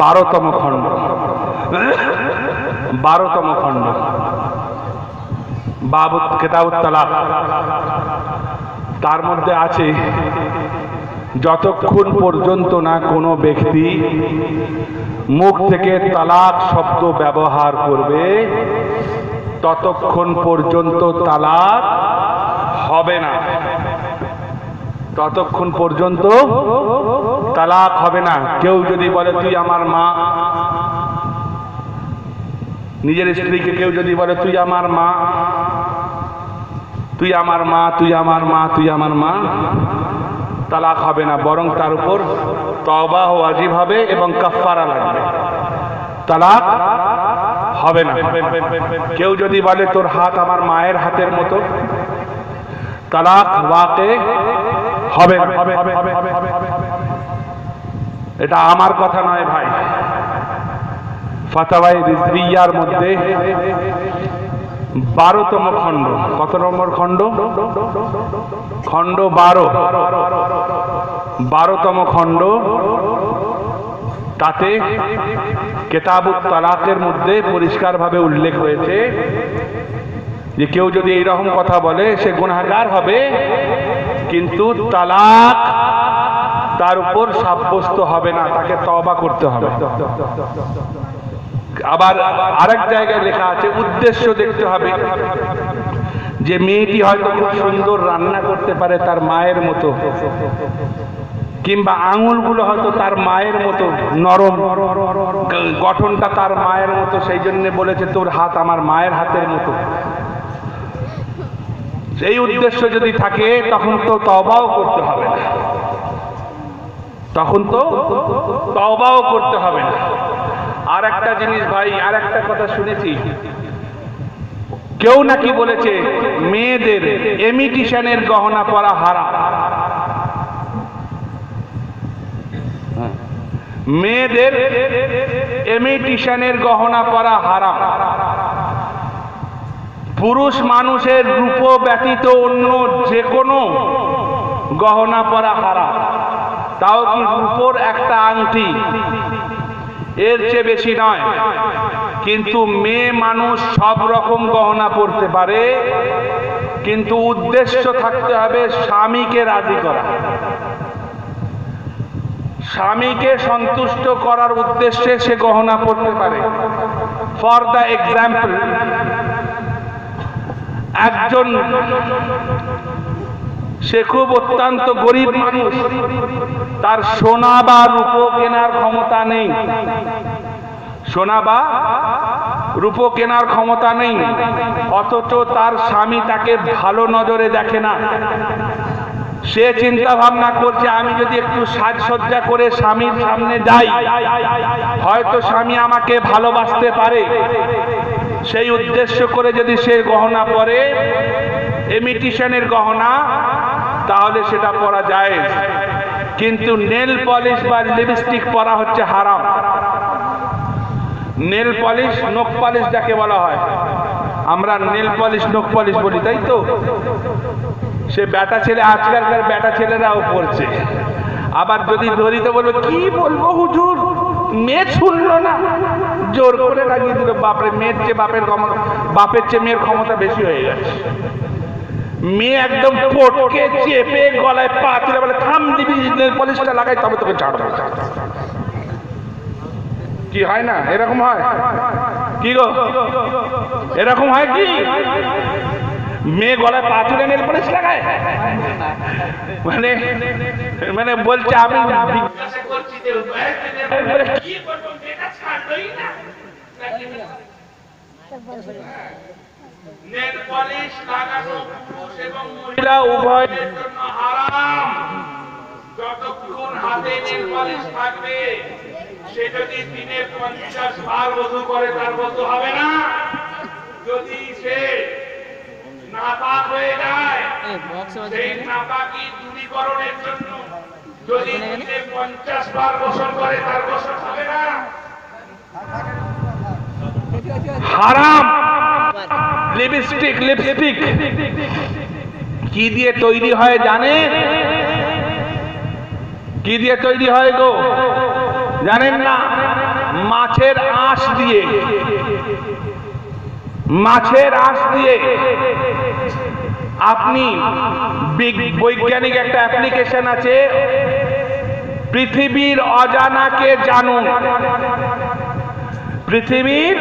12তম খণ্ড, 12তম খণ্ড, বাবু কিতাবুত তালাক। তার মধ্যে আছে যতক্ষণ পর্যন্ত না কোনো ব্যক্তি মুখ থেকে তালাক শব্দ ব্যবহার করবে ততক্ষণ পর্যন্ত তালাক হবে না, ততক্ষণ পর্যন্ত তালাক হবে না। কেউ যদি বলে তুই আমার মা, নিজের স্ত্রীকে কেউ যদি বলে তুই আমার মা, তুই আমার মা, তুই আমার মা, তুই আমার মা, তালাক হবে না, বরং তার উপর তওবা ওয়াজিব হবে এবং কাফারা লাগবে, তালাক হবে না। কেউ যদি বলে তোর হাত আমার মায়ের হাতের মতো, তালাক ওয়াকে হবে না। এটা আমার কথা নয় ভাই, ফাতাওয়ায়ে রিজভিয়ার মধ্যে 12তম খণ্ড। কত নম্বর খণ্ড? খণ্ড 12, 12তম খণ্ড। তাতে কিতাবুত তালাকের মধ্যে পরিষ্কারভাবে উল্লেখ হয়েছে যে কেউ যদি এইরকম কথা বলে সে গুনাহগার হবে, কিন্তু তালাক তার উপর সাব্যস্ত হবে না, তাকে তওবা করতে হবে। আবার আরেক জায়গায় লেখা আছে উদ্দেশ্য দেখতে হবে, যে মেয়েটি হয়তো খুব সুন্দর রান্না করতে পারে তার মায়ের মতো, কিংবা আঙুলগুলো হয়তো তার মায়ের মতো নরম, গঠনটা তার মায়ের মতো, সেই জন্য বলেছে তোর হাত আমার মায়ের হাতের মতো। সেই উদ্দেশ্য যদি থাকে তখন তো তওবাও করতে হবে না, তখন তো তওবাও করতে হবে না। আর একটা জিনিস ভাই, আর একটা কথা শুনেছি, কেউ নাকি বলেছে মেয়েদের ইমিটেশনের গহনা পরা হারাম। মেয়েদের ইমিটেশনের গহনা পরা হারাম। পুরুষ মানুষের রূপ ব্যতীত অন্য যে কোনো গহনা পরা হারাম। তাও কি রূপোর একটা আংটি, এর চেয়ে বেশি নয়। কিন্তু মেয়ে মানুষ সব রকম গহনা পরতে পারে, কিন্তু উদ্দেশ্য থাকতে হবে স্বামীকে রাজি করা, স্বামীকে সন্তুষ্ট করার উদ্দেশ্যে সে গহনা পরতে পারে। ফর দ্য এক্সাম্পল, একজন সে খুব অত্যন্ত গরিব মানুষ, তার সোনা বা রূপো কেনার ক্ষমতা নেই, সোনা বা রূপো কেনার ক্ষমতা নেই, অথচ তার স্বামী তাকে ভালো নজরে দেখে না। সে চিন্তা ভাবনা করছে আমি যদি একটু সাজসজ্জা করে স্বামীর সামনে যাই হয়তো স্বামী আমাকে ভালোবাসতে পারে। সেই উদ্দেশ্য করে যদি সে গহনা পরে, ইমিটেশনের গহনা, তাহলে সেটা পরা যায়। কিন্তু নেল পলিশ বা লিপস্টিক পরা হচ্ছে হারাম। নেল পলিশ, নখ পলিশ যাকে বলা হয়, আমরা নেল পলিশ নখ পলিশ বলি, তাই তো? সে বেটা ছেলে, আজকালকার বেটা ছেলেরাও পড়ছে। আবার যদি ধরিতে বলবো কি বলবো হুজুর, মেয়ে শুনলো না, জোর করে লাগিয়ে দিল। বাপরে, মেয়ের চেয়ে বাপের চেয়ে মেয়ের ক্ষমতা বেশি হয়ে গেছে। মেয়ে একদম পটকে চেপে গলায় পা তুলে বলে থাম দিবি, নেল পলিশটা লাগাই তবে তোকে ছাড়বো। কি হয় না? এরকম হয় কি গো? এরকম হয় কি? মেয়ে গলায় পা তুলে নেল পলিশ লাগায়, মানে মানে বলছে আমি নেল পলিশ লাগানো পুরুষ এবং মহিলা উভয়ের জন্য হারাম। যতক্ষণ হাতে নেল পলিশ থাকবে, সে যদি দিনে 50 বার ওযু করে তার ওযু হবে না। যদি সে নাপাক হয়ে যায়, সেই নাপাকি দূরীকরণের জন্য যদি দিনে 50 বার গোসল করে তার গোসল হবে না। হারাম। লিপস্টিক কি দিয়ে তৈরি হয় জানেন? কি দিয়ে তৈরি হয় গো জানেন না? মাছের আঁশ দিয়ে। মাছের আঁশ দিয়ে আপনি বৈজ্ঞানিক একটা অ্যাপ্লিকেশন আছে, পৃথিবীর অজানাকে জানুন। পৃথিবীর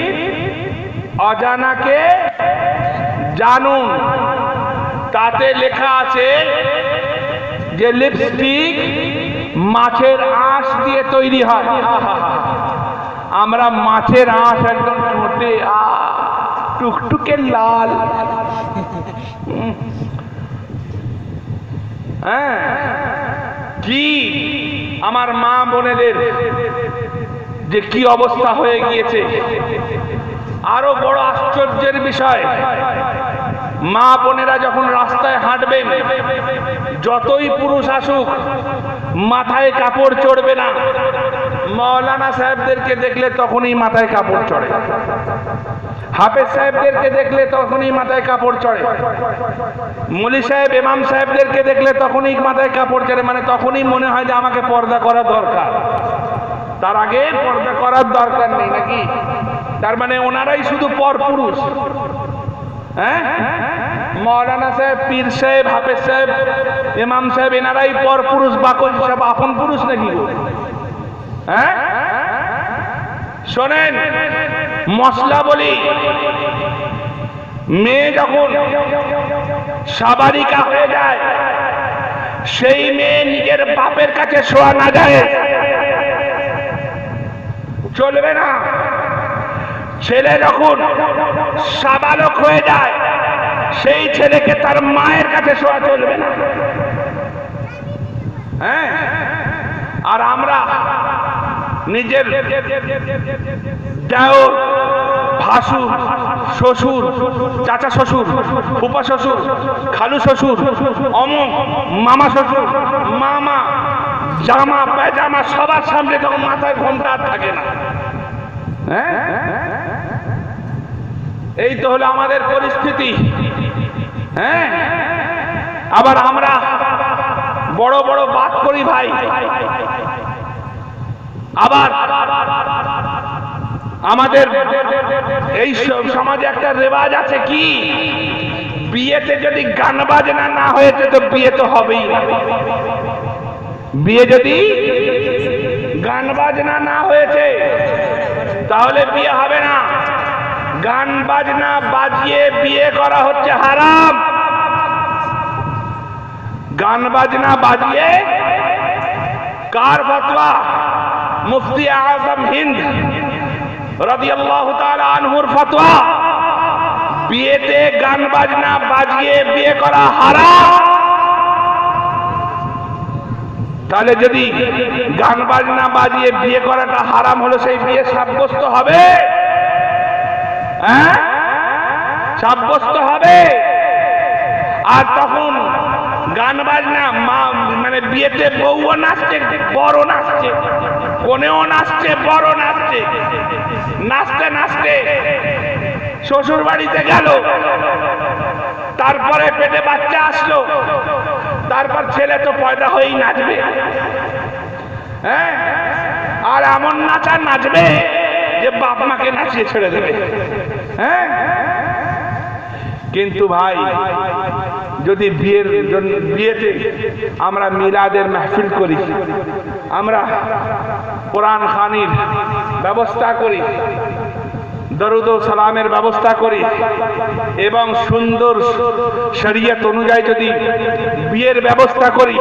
অজানাকে জানুন। তাতে লেখা আছে যে লিপস্টিক মাছের আঁশ দিয়ে তৈরি হয়। আমরা মাছের আঁশ একদম ঠোঁটে টুকটুকে লাল। হ্যাঁ, কি আমার মা বোনেদের যে কি অবস্থা হয়ে গিয়েছে। আরো বড় আশ্চর্যের বিষয়, মা বোনেরা যখন রাস্তায় হাঁটবেন, যতই পুরুষ আসুক মাথায় কাপড় চড়বে না। মৌলানা সাহেবদেরকে দেখলে তখনই মাথায় কাপড় চড়ে, হাফেজ সাহেবদেরকে দেখলে তখনই মাথায় কাপড় চড়ে, মৌলী সাহেব ইমাম সাহেবদেরকে দেখলে তখনই মাথায় কাপড় চড়ে। মানে তখনই মনে হয় যে আমাকে পর্দা করা দরকার, তার আগে পর্দা করার দরকার নেই নাকি? তার মানে ওনারাই শুধু পরপুরুষ। হ্যাঁ, মৌলানা সাহেব, পীর সাহেব, হাফেজ সাহেব, ইমাম সাহেব এনারাই পরপুরুষ, বাকি সব আপন পুরুষ নাকি? হ্যাঁ, শোনেন মশলা বলি, মেয়ে যখন সাবালিকা হয়ে যায়, সেই মেয়ে নিজের বাপের কাছে শোয়া না যায় চলবে না। ছেলে যখন সাবালক হয়ে যায়, সেই ছেলেকে তার মায়ের কাছে শোয়া চলবে না। হ্যাঁ, আর আমরা নিজের দেওর, ভাসুর, শ্বশুর, চাচা শ্বশুর, ফুপা শ্বশুর, খালু শ্বশুর, অমুক মামা শ্বশুর, মামা, জামা পায়জামা সবার সামনে তখন মাথায় ঘোমটা থাকে না। হ্যাঁ, এই তো হলো আমাদের পরিস্থিতি। হ্যাঁ, আবার আমরা বড় বড় বাদ করি ভাই। আবার আমাদের এই সমাজে একটা রেওয়াজ আছে, কি বিয়েতে যদি গান বাজনা না হয়েছে তো বিয়ে তো হবেই না। বিয়ে যদি গান বাজনা না হয়েছে তাহলে বিয়ে হবে না। গান বাজনা বাজিয়ে বিয়ে করা হচ্ছে হারাম। গান বাজনা বাজিয়ে, কার ফতোয়া? মুফতি আজম হিন্দ রাদিয়াল্লাহু তাআলা আনহুর ফতোয়া, বিয়েতে গান বাজনা বাজিয়ে বিয়ে করা হারাম। তাহলে যদি গান বাজনা বাজিয়ে বিয়ে করাটা হারাম হলো, সেই বিয়ে সাব্যস্ত হবে? হ্যাঁ, সাব্যস্ত হবে। আর তখন গান বাজনা মানে বিয়েতে বউও নাচছে, বড় নাচছে, কনেও নাচছে, বড় নাচছে, নাচতে নাচতে শ্বশুর বাড়িতে গেল, তারপরে পেটে বাচ্চা আসলো, তারপর ছেলে তো পয়দা হয়েই নাচবে। হ্যাঁ, আর এমন নাচা নাচবে যে বাপ মাকে নাচিয়ে ছেড়ে দেবে। হ্যাঁ, কিন্তু ভাই যদি বিয়েতে আমরা মিলাদের মাহফিল করি, আমরা কোরআন খানির ব্যবস্থা করি, দরুদ ও সালামের ব্যবস্থা করি, এবং সুন্দর শরীয়ত অনুযায়ী যদি বিয়ের ব্যবস্থা করি,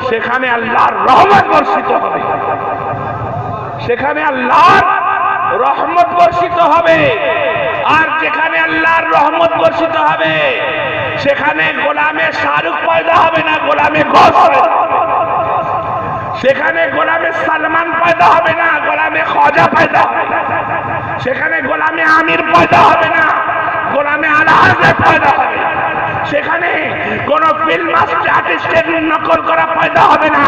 সেখানে আল্লাহর রহমত বর্ষিত হবে। সেখানে আল্লাহর রহমত বর্ষিত হবে। আর যেখানে আল্লাহর রহমত বর্ষিত হবে, সেখানে গোলামে শাহরুখ পয়দা হবে না, গোলামে গস হবে। সেখানে গোলামে সালমান পয়দা হবে না, গোলামে খাজা পয়দা হবে। সেখানে গোলামে আমির পয়দা হবে না, গোলামে আলা হযরত পয়দা হবে। সেখানে কোন ফিল্ম আর্টিস্টের নকল করা পয়দা হবে না।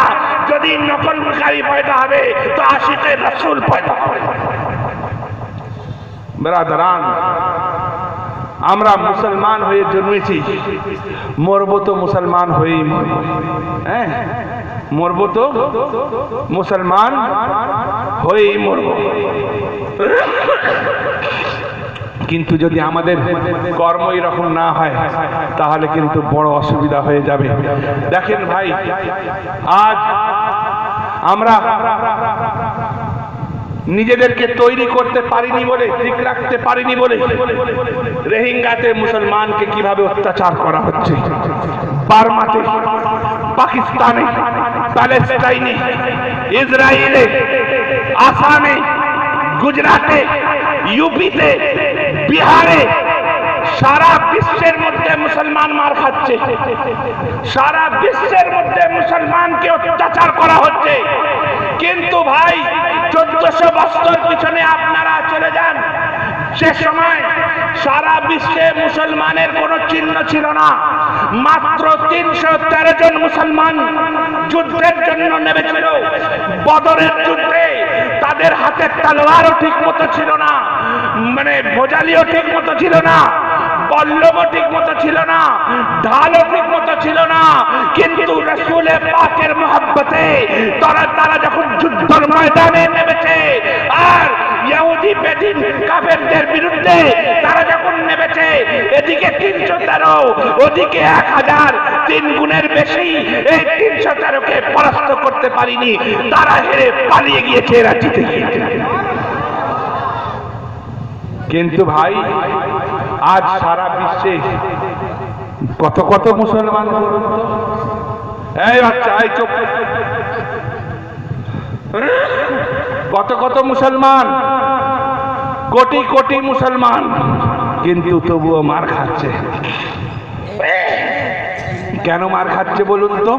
যদি নকলকারী পয়দা হবে তো আশিকে রাসূল পয়দা হবে। ব্রাদারান, আমরা মুসলমান হয়ে জন্মেছি, মরবো তো মুসলমান হয়েই মরব। হ্যাঁ, মরবো তো মুসলমান হয়েই মরব। কিন্তু যদি আমাদের কর্ম এরকম না হয় তাহলে কিন্তু বড় অসুবিধা হয়ে যাবে। দেখেন ভাই, আজ আমরা নিজেদেরকে তৈরি করতে পারিনি বলে, ঠিক রাখতে পারিনি বলে রোহিঙ্গাতে মুসলমানকে কিভাবে অত্যাচার করা হচ্ছে, বার্মাতে, পাকিস্তানে, প্যালেস্টাইনে, ইসরায়েলে, আসামে, গুজরাটে, ইউপিতে, বিহারে, সারা বিশ্বের মধ্যে মুসলমান মার খাচ্ছে, সারা বিশ্বের মধ্যে মুসলমানকে অত্যাচার করা হচ্ছে। কিন্তু ভাই 1400 বছর পিছনে আপনারা চলে যান, সে সময় সারা বিশ্বে মুসলমানের কোনো চিহ্ন ছিল না। মাত্র 313 জন মুসলমান যুদ্ধের জন্য নেমেছিল। বদরের যুদ্ধে তাদের হাতের তলোয়ারও ঠিক মতো ছিল না, মানে ভোজালিও ঠিক মতো ছিল না, বল্লভও ঠিক মতো ছিল না, ঢালও ঠিক মতো ছিল না। কিন্তু রাসূলে পাকের মহব্বতে তারা যখন যুদ্ধের ময়দানে নেমেছে আর ইহুদি বেদিন কাফেরদের বিরুদ্ধে তারা যখন নেমেছে, এদিকে 313 ওদিকে 1000, 3 গুণের বেশি এই 313কে পরাস্ত করতে পারিনি। তারা হেরে পালিয়ে গিয়েছে, এরা জিতে গিয়েছে। কিন্তু ভাই আজ সারা বিশ্বে কত কত মুসলমান, এই বাচ্চা, এই চুপ, কত কত মুসলমান, কোটি কোটি মুসলমান, কিন্তু তবুও মার খাচ্ছে। কেন মার খাচ্ছে বলুন তো?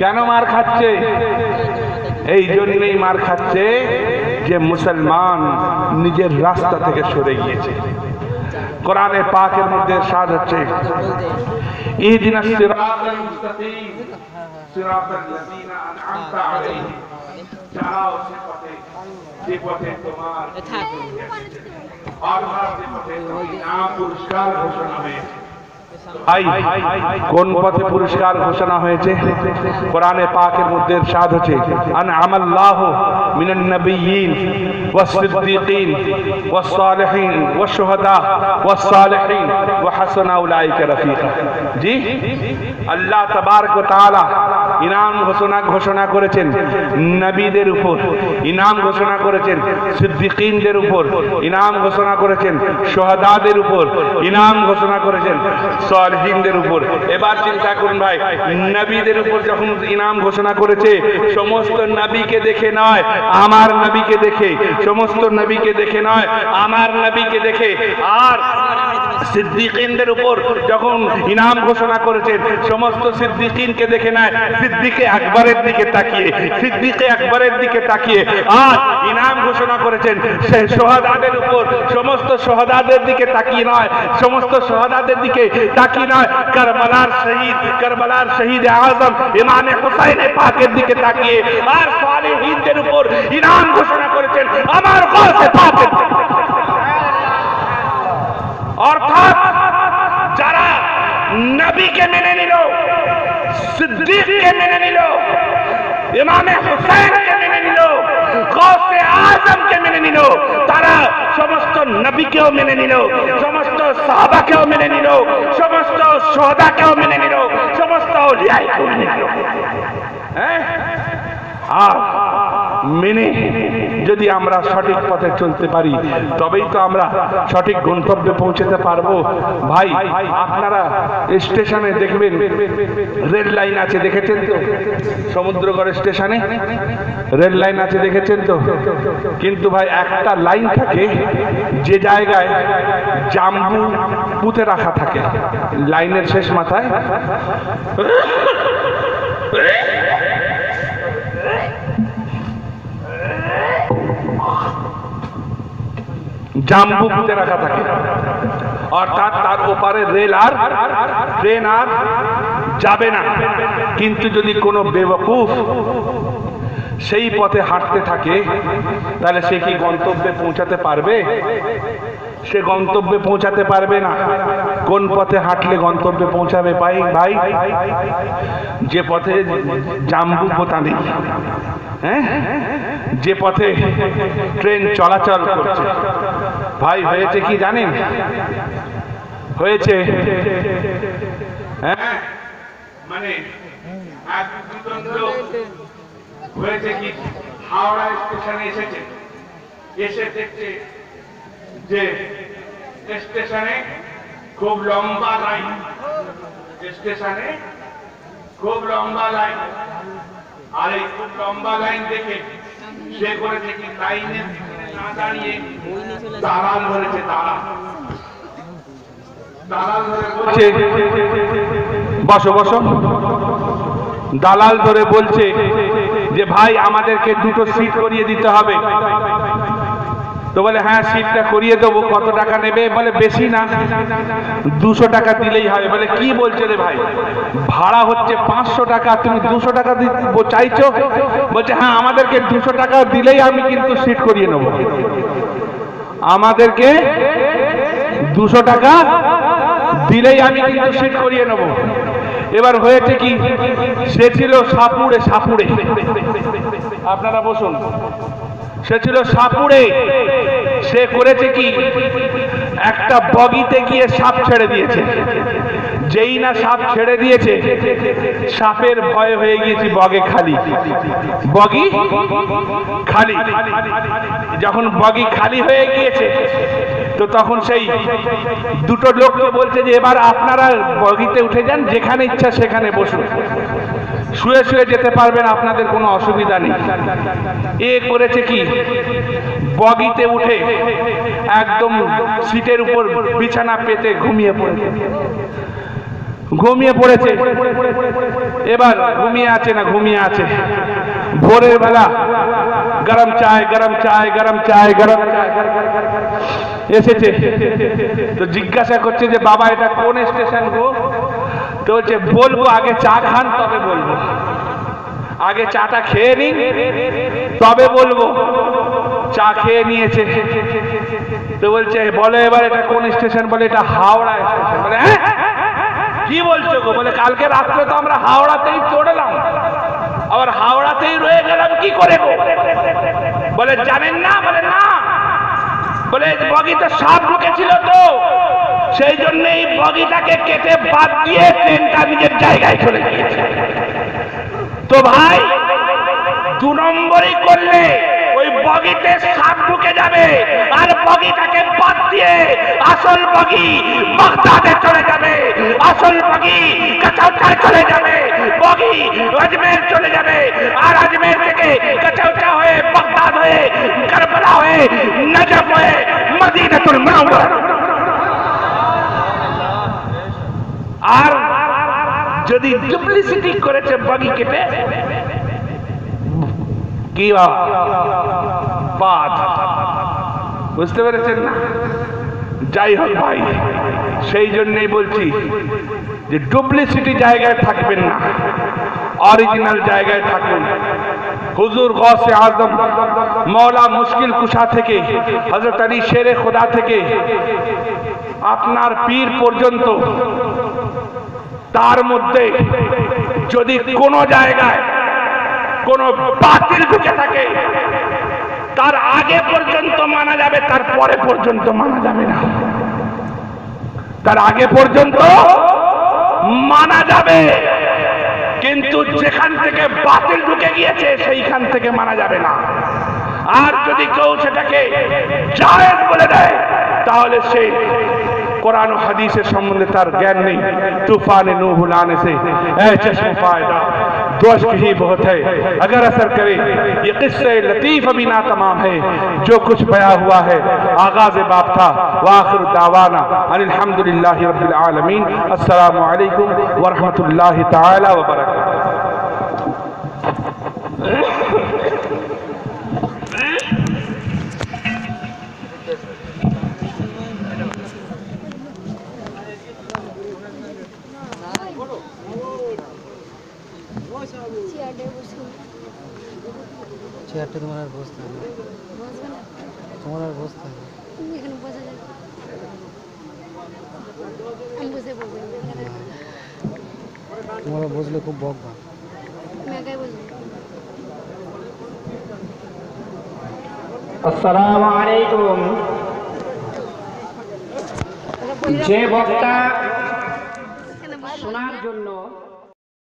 কেন মার খাচ্ছে? এই জন্যই মার খাচ্ছে যে মুসলমান নিজের রাস্তা থেকে সরে গিয়েছে। কোরআনে পাকের মধ্যে ইরশাদ হচ্ছে, ইহদিনাস সিরাতাল মুস্তাকিম সিরাতাল লাযিনা আন'আমতা আলাইহিম, চালাও সে পথে যে পথে তোমার আর সে পথে নাম পুরস্কার ঘোষণা হয়েছে। কোন পথে পুরস্কার ঘোষণা হয়েছে? কোরআনে পাকের মধ্যে ইরশাদ হচ্ছে, আন'আমাল্লাহু মিনান নাবিয়্যিন ওয়াস সিদ্দীকিন ওয়াস সালিহিন ওয়াশ শুহাদা ওয়াস সালিহিন ওয়া হাসানা উলাইকা রাফিকা। জি, আল্লাহ তাবারক ওয়া তাআলা ইনাম ঘোষণা করেছেন নবীদের উপর, ইনাম ঘোষণা করেছেন সিদ্দীকিনদের উপর, ইনাম ঘোষণা করেছেন শুহাদাদের উপর, ইনাম ঘোষণা করেছেন সালিহিনদের উপর। এবার চিন্তা করুন ভাই, নবীদের উপর যখন ইনাম ঘোষণা করেছে, সমস্ত নবীকে দেখে নয়, আমার নবীকে দেখে, সমস্ত নবীকে দেখে নয়, আমার নবীকে দেখে। আর সিদ্দীকিনদের উপর যখন ইনাম ঘোষণা করেছেন, সমস্ত সিদ্দীকিনকে দেখে নয়, সিদ্দিকে আকবরের দিকে তাকিয়ে, সিদ্দিকে আকবরের দিকে তাকিয়ে। আর ইনাম ঘোষণা করেছেন সেই শুহাদাদের উপর, সমস্ত শুহাদাদের দিকে তাকিয়ে নয়, সমস্ত শুহাদাদের দিকে তাকিয়ে নয়, কারবালার শহীদ আজম ইমাম হুসাইন পাকের দিকে তাকিয়ে। আর সালিহিনদের উপর ইনাম ঘোষণা করেছেন আমার গাউসে পাকের দিকে। অর্থাৎ যারা নবীকে মেনে নিল, সিদ্দিককে মেনে নিল, ইমাম হুসাইনকে মেনে নিল, গাউসে আজমকে মেনে নিল, তারা সমস্ত নবীকেও মেনে নিল, সমস্ত সাহাবাকেও মেনে নিল, সমস্ত শুহাদাকেও মেনে নিল, সমস্ত আউলিয়াকেও মেনে নিল। হ্যাঁ, আর মেনে যদি আমরা সঠিক পথে চলতে পারি, তবেই তো আমরা সঠিক গন্তব্যে পৌঁছতে পারবো। ভাই, আপনারা স্টেশনে দেখবেন রেল লাইন আছে, দেখেছেন তো? সমুদ্রগড় স্টেশনে রেল লাইন আছে, দেখেছেন তো? কিন্তু ভাই একটা লাইন থাকে যে জায়গায় জাম্বু পুঁতে রাখা থাকে, লাইনের শেষ মাথায় জাম্বু পুঁতে রাখা থাকে। অর্থাৎ তার ওপারে রেল আর ট্রেন আর যাবে না। কিন্তু যদি কোনো বেওয়াকুফ সেই পথে হাঁটতে থাকে, তাহলে সে কি গন্তব্যে পৌঁছাতে পারবে? সে গন্তব্যে পৌঁছাতে পারবে না। কোন পথে হাঁটলে গন্তব্যে পৌঁছাবে ভাই? যে পথে জাম্বু পোতা নেই, হ্যাঁ, যে পথে ট্রেন চলাচল করছে। ভাই হয়েছে কি জানেন? হয়েছে হ্যাঁ, মানে হয়েছে কি, হাওড়া স্টেশনে এসেছে, এসে দেখছে যে স্টেশনে খুব লম্বা লাইন, স্টেশনে খুব লম্বা লাইন। আর এই খুব লম্বা লাইন দেখে সে করেছে কি, লাইনের না দাঁড়িয়ে দালাল ধরেছে। দালাল ধরে বলছে, বসো বসো। দালাল ধরে বলছে যে ভাই আমাদেরকে দুটো সিট করিয়ে দিতে হবে। তো বলে হ্যাঁ সিটটা করিয়ে দেবো, কত টাকা নেবে? বলে বেশি না, 200 টাকা দিলেই হবে। বলে কি বলছো রে ভাই, ভাড়া হচ্ছে 500 টাকা, তুমি 200 টাকা চাইছো? বলছে হ্যাঁ, আমাদেরকে 200 টাকা দিলেই আমি কিন্তু সিট করিয়ে নেব, আমাদেরকে 200 টাকা দিলেই আমি কিন্তু সিট করিয়ে নেব। এবার হয়েছে কি, সে ছিল সাপুড়ে, আপনারা বসুন। সে ছিল সাপুড়ে, সে করেছে কি, একটা বগিতে গিয়ে সাপ ছেড়ে দিয়েছে। যেই না সাপ ছেড়ে দিয়েছে, সাপের ভয় হয়ে গিয়েছে বগে খালি, বগি খালি। যখন বগি খালি হয়ে গিয়েছে, তো তখন সেই দুটো লোককে বলছে যে এবার আপনারা বগিতে উঠে যান, যেখানে ইচ্ছা সেখানে বসুন, শুয়ে শুয়ে যেতে পারবেন, আপনাদের কোনো অসুবিধা নেই। এ করেছে কি, বগিতে উঠে একদম সিটের উপর বিছানা পেতে ঘুমিয়ে পড়েছে। এবার ঘুমিয়ে আছে। ভোরের বেলা গরম চায় এসেছে। তো জিজ্ঞাসা করছে যে বাবা এটা কোন স্টেশন গো? তো বলছে বলবো, আগে চা খান তবে বলবো, আগে চাটা খেয়ে নিন তবে বলবো। চা খেয়ে নিয়েছে। তো বলছে বলে এবার এটা কোন স্টেশন? বলে এটা হাওড়া স্টেশন। বলে হ্যাঁ, কি বলছো গো? বলে কালকে রাত্রে তো আমরা হাওড়াতেই চড়লাম, আবার হাওড়াতেই রয়ে গেলাম কি করে গো? বলে জানেন না? বলে না। বলে বগিতে সাপ ঢুকেছিল, তো সেই জন্য এই বগিটাকে কেটে বাদ দিয়ে ট্রেনটা নিজের জায়গায় চলে গিয়েছে। তো ভাই 2 নম্বরই করলে ওই বগিতে সাপ ঢুকে যাবে, আর বগিটাকে বাদ দিয়ে আসল বগি বাগদাদে চলে যাবে, আসল বগি কাচাউচায় চলে যাবে, বগি আজমের চলে যাবে, আর আজমের থেকে কাচাউচা হয়ে বাগদাদ হয়ে কারবালা হয়ে নজফ হয়ে মদিনাতুল মুনাওয়ারা। আর যদি ডুপ্লিসিটি করেছে বগি কেটে, কি বাদ, বুঝতে পেরেছেন না? যাই হোক ভাই, সেই জন্যই বলছি যে ডুপ্লিসিটি জায়গায় থাকবেন না, অরিজিনাল জায়গায় থাকুন। হুজুর গৌসে আজম মৌলা মুশকিল কুশা থেকে, হযরত আলী শেরে খোদা থেকে আপনার পীর পর্যন্ত, তার মধ্যে যদি কোনো জায়গায় কোনো বাতিল ঢুকে থাকে, তার আগে পর্যন্ত মানা যাবে, তার পরে পর্যন্ত মানা যাবে না। তার আগে পর্যন্ত মানা যাবে, কিন্তু যেখান থেকে বাতিল ঢুকে গিয়েছে সেইখান থেকে মানা যাবে না। আর যদি কেউ সেটাকে জায়েজ বলে দেয়, তাহলে সে कुरान और हदीस संबंध तार ज्ञान नहीं। तूफान नूह लाने से ऐ चश्म फायदा दोष ही बहुत है, अगर असर करे ये किस्से लतीफ अभी ना तमाम है। जो कुछ बया हुआ है आगाज बाप था। वाखिर दावाना अनिल हम्दुलिल्लाहि रब्बिल आलमीन। अस्सलामु अलैकुम व रहमतुल्लाहि ताला व बरकातहू। চেয়ারটা তোমার আর বসতে হবে, তোমার আর বসতে হবে। তুমি এখানে বসে যাবে। তোমরা বুঝলে খুব বকবা। আসসালামু আলাইকুম। যে বক্তা শোনার জন্য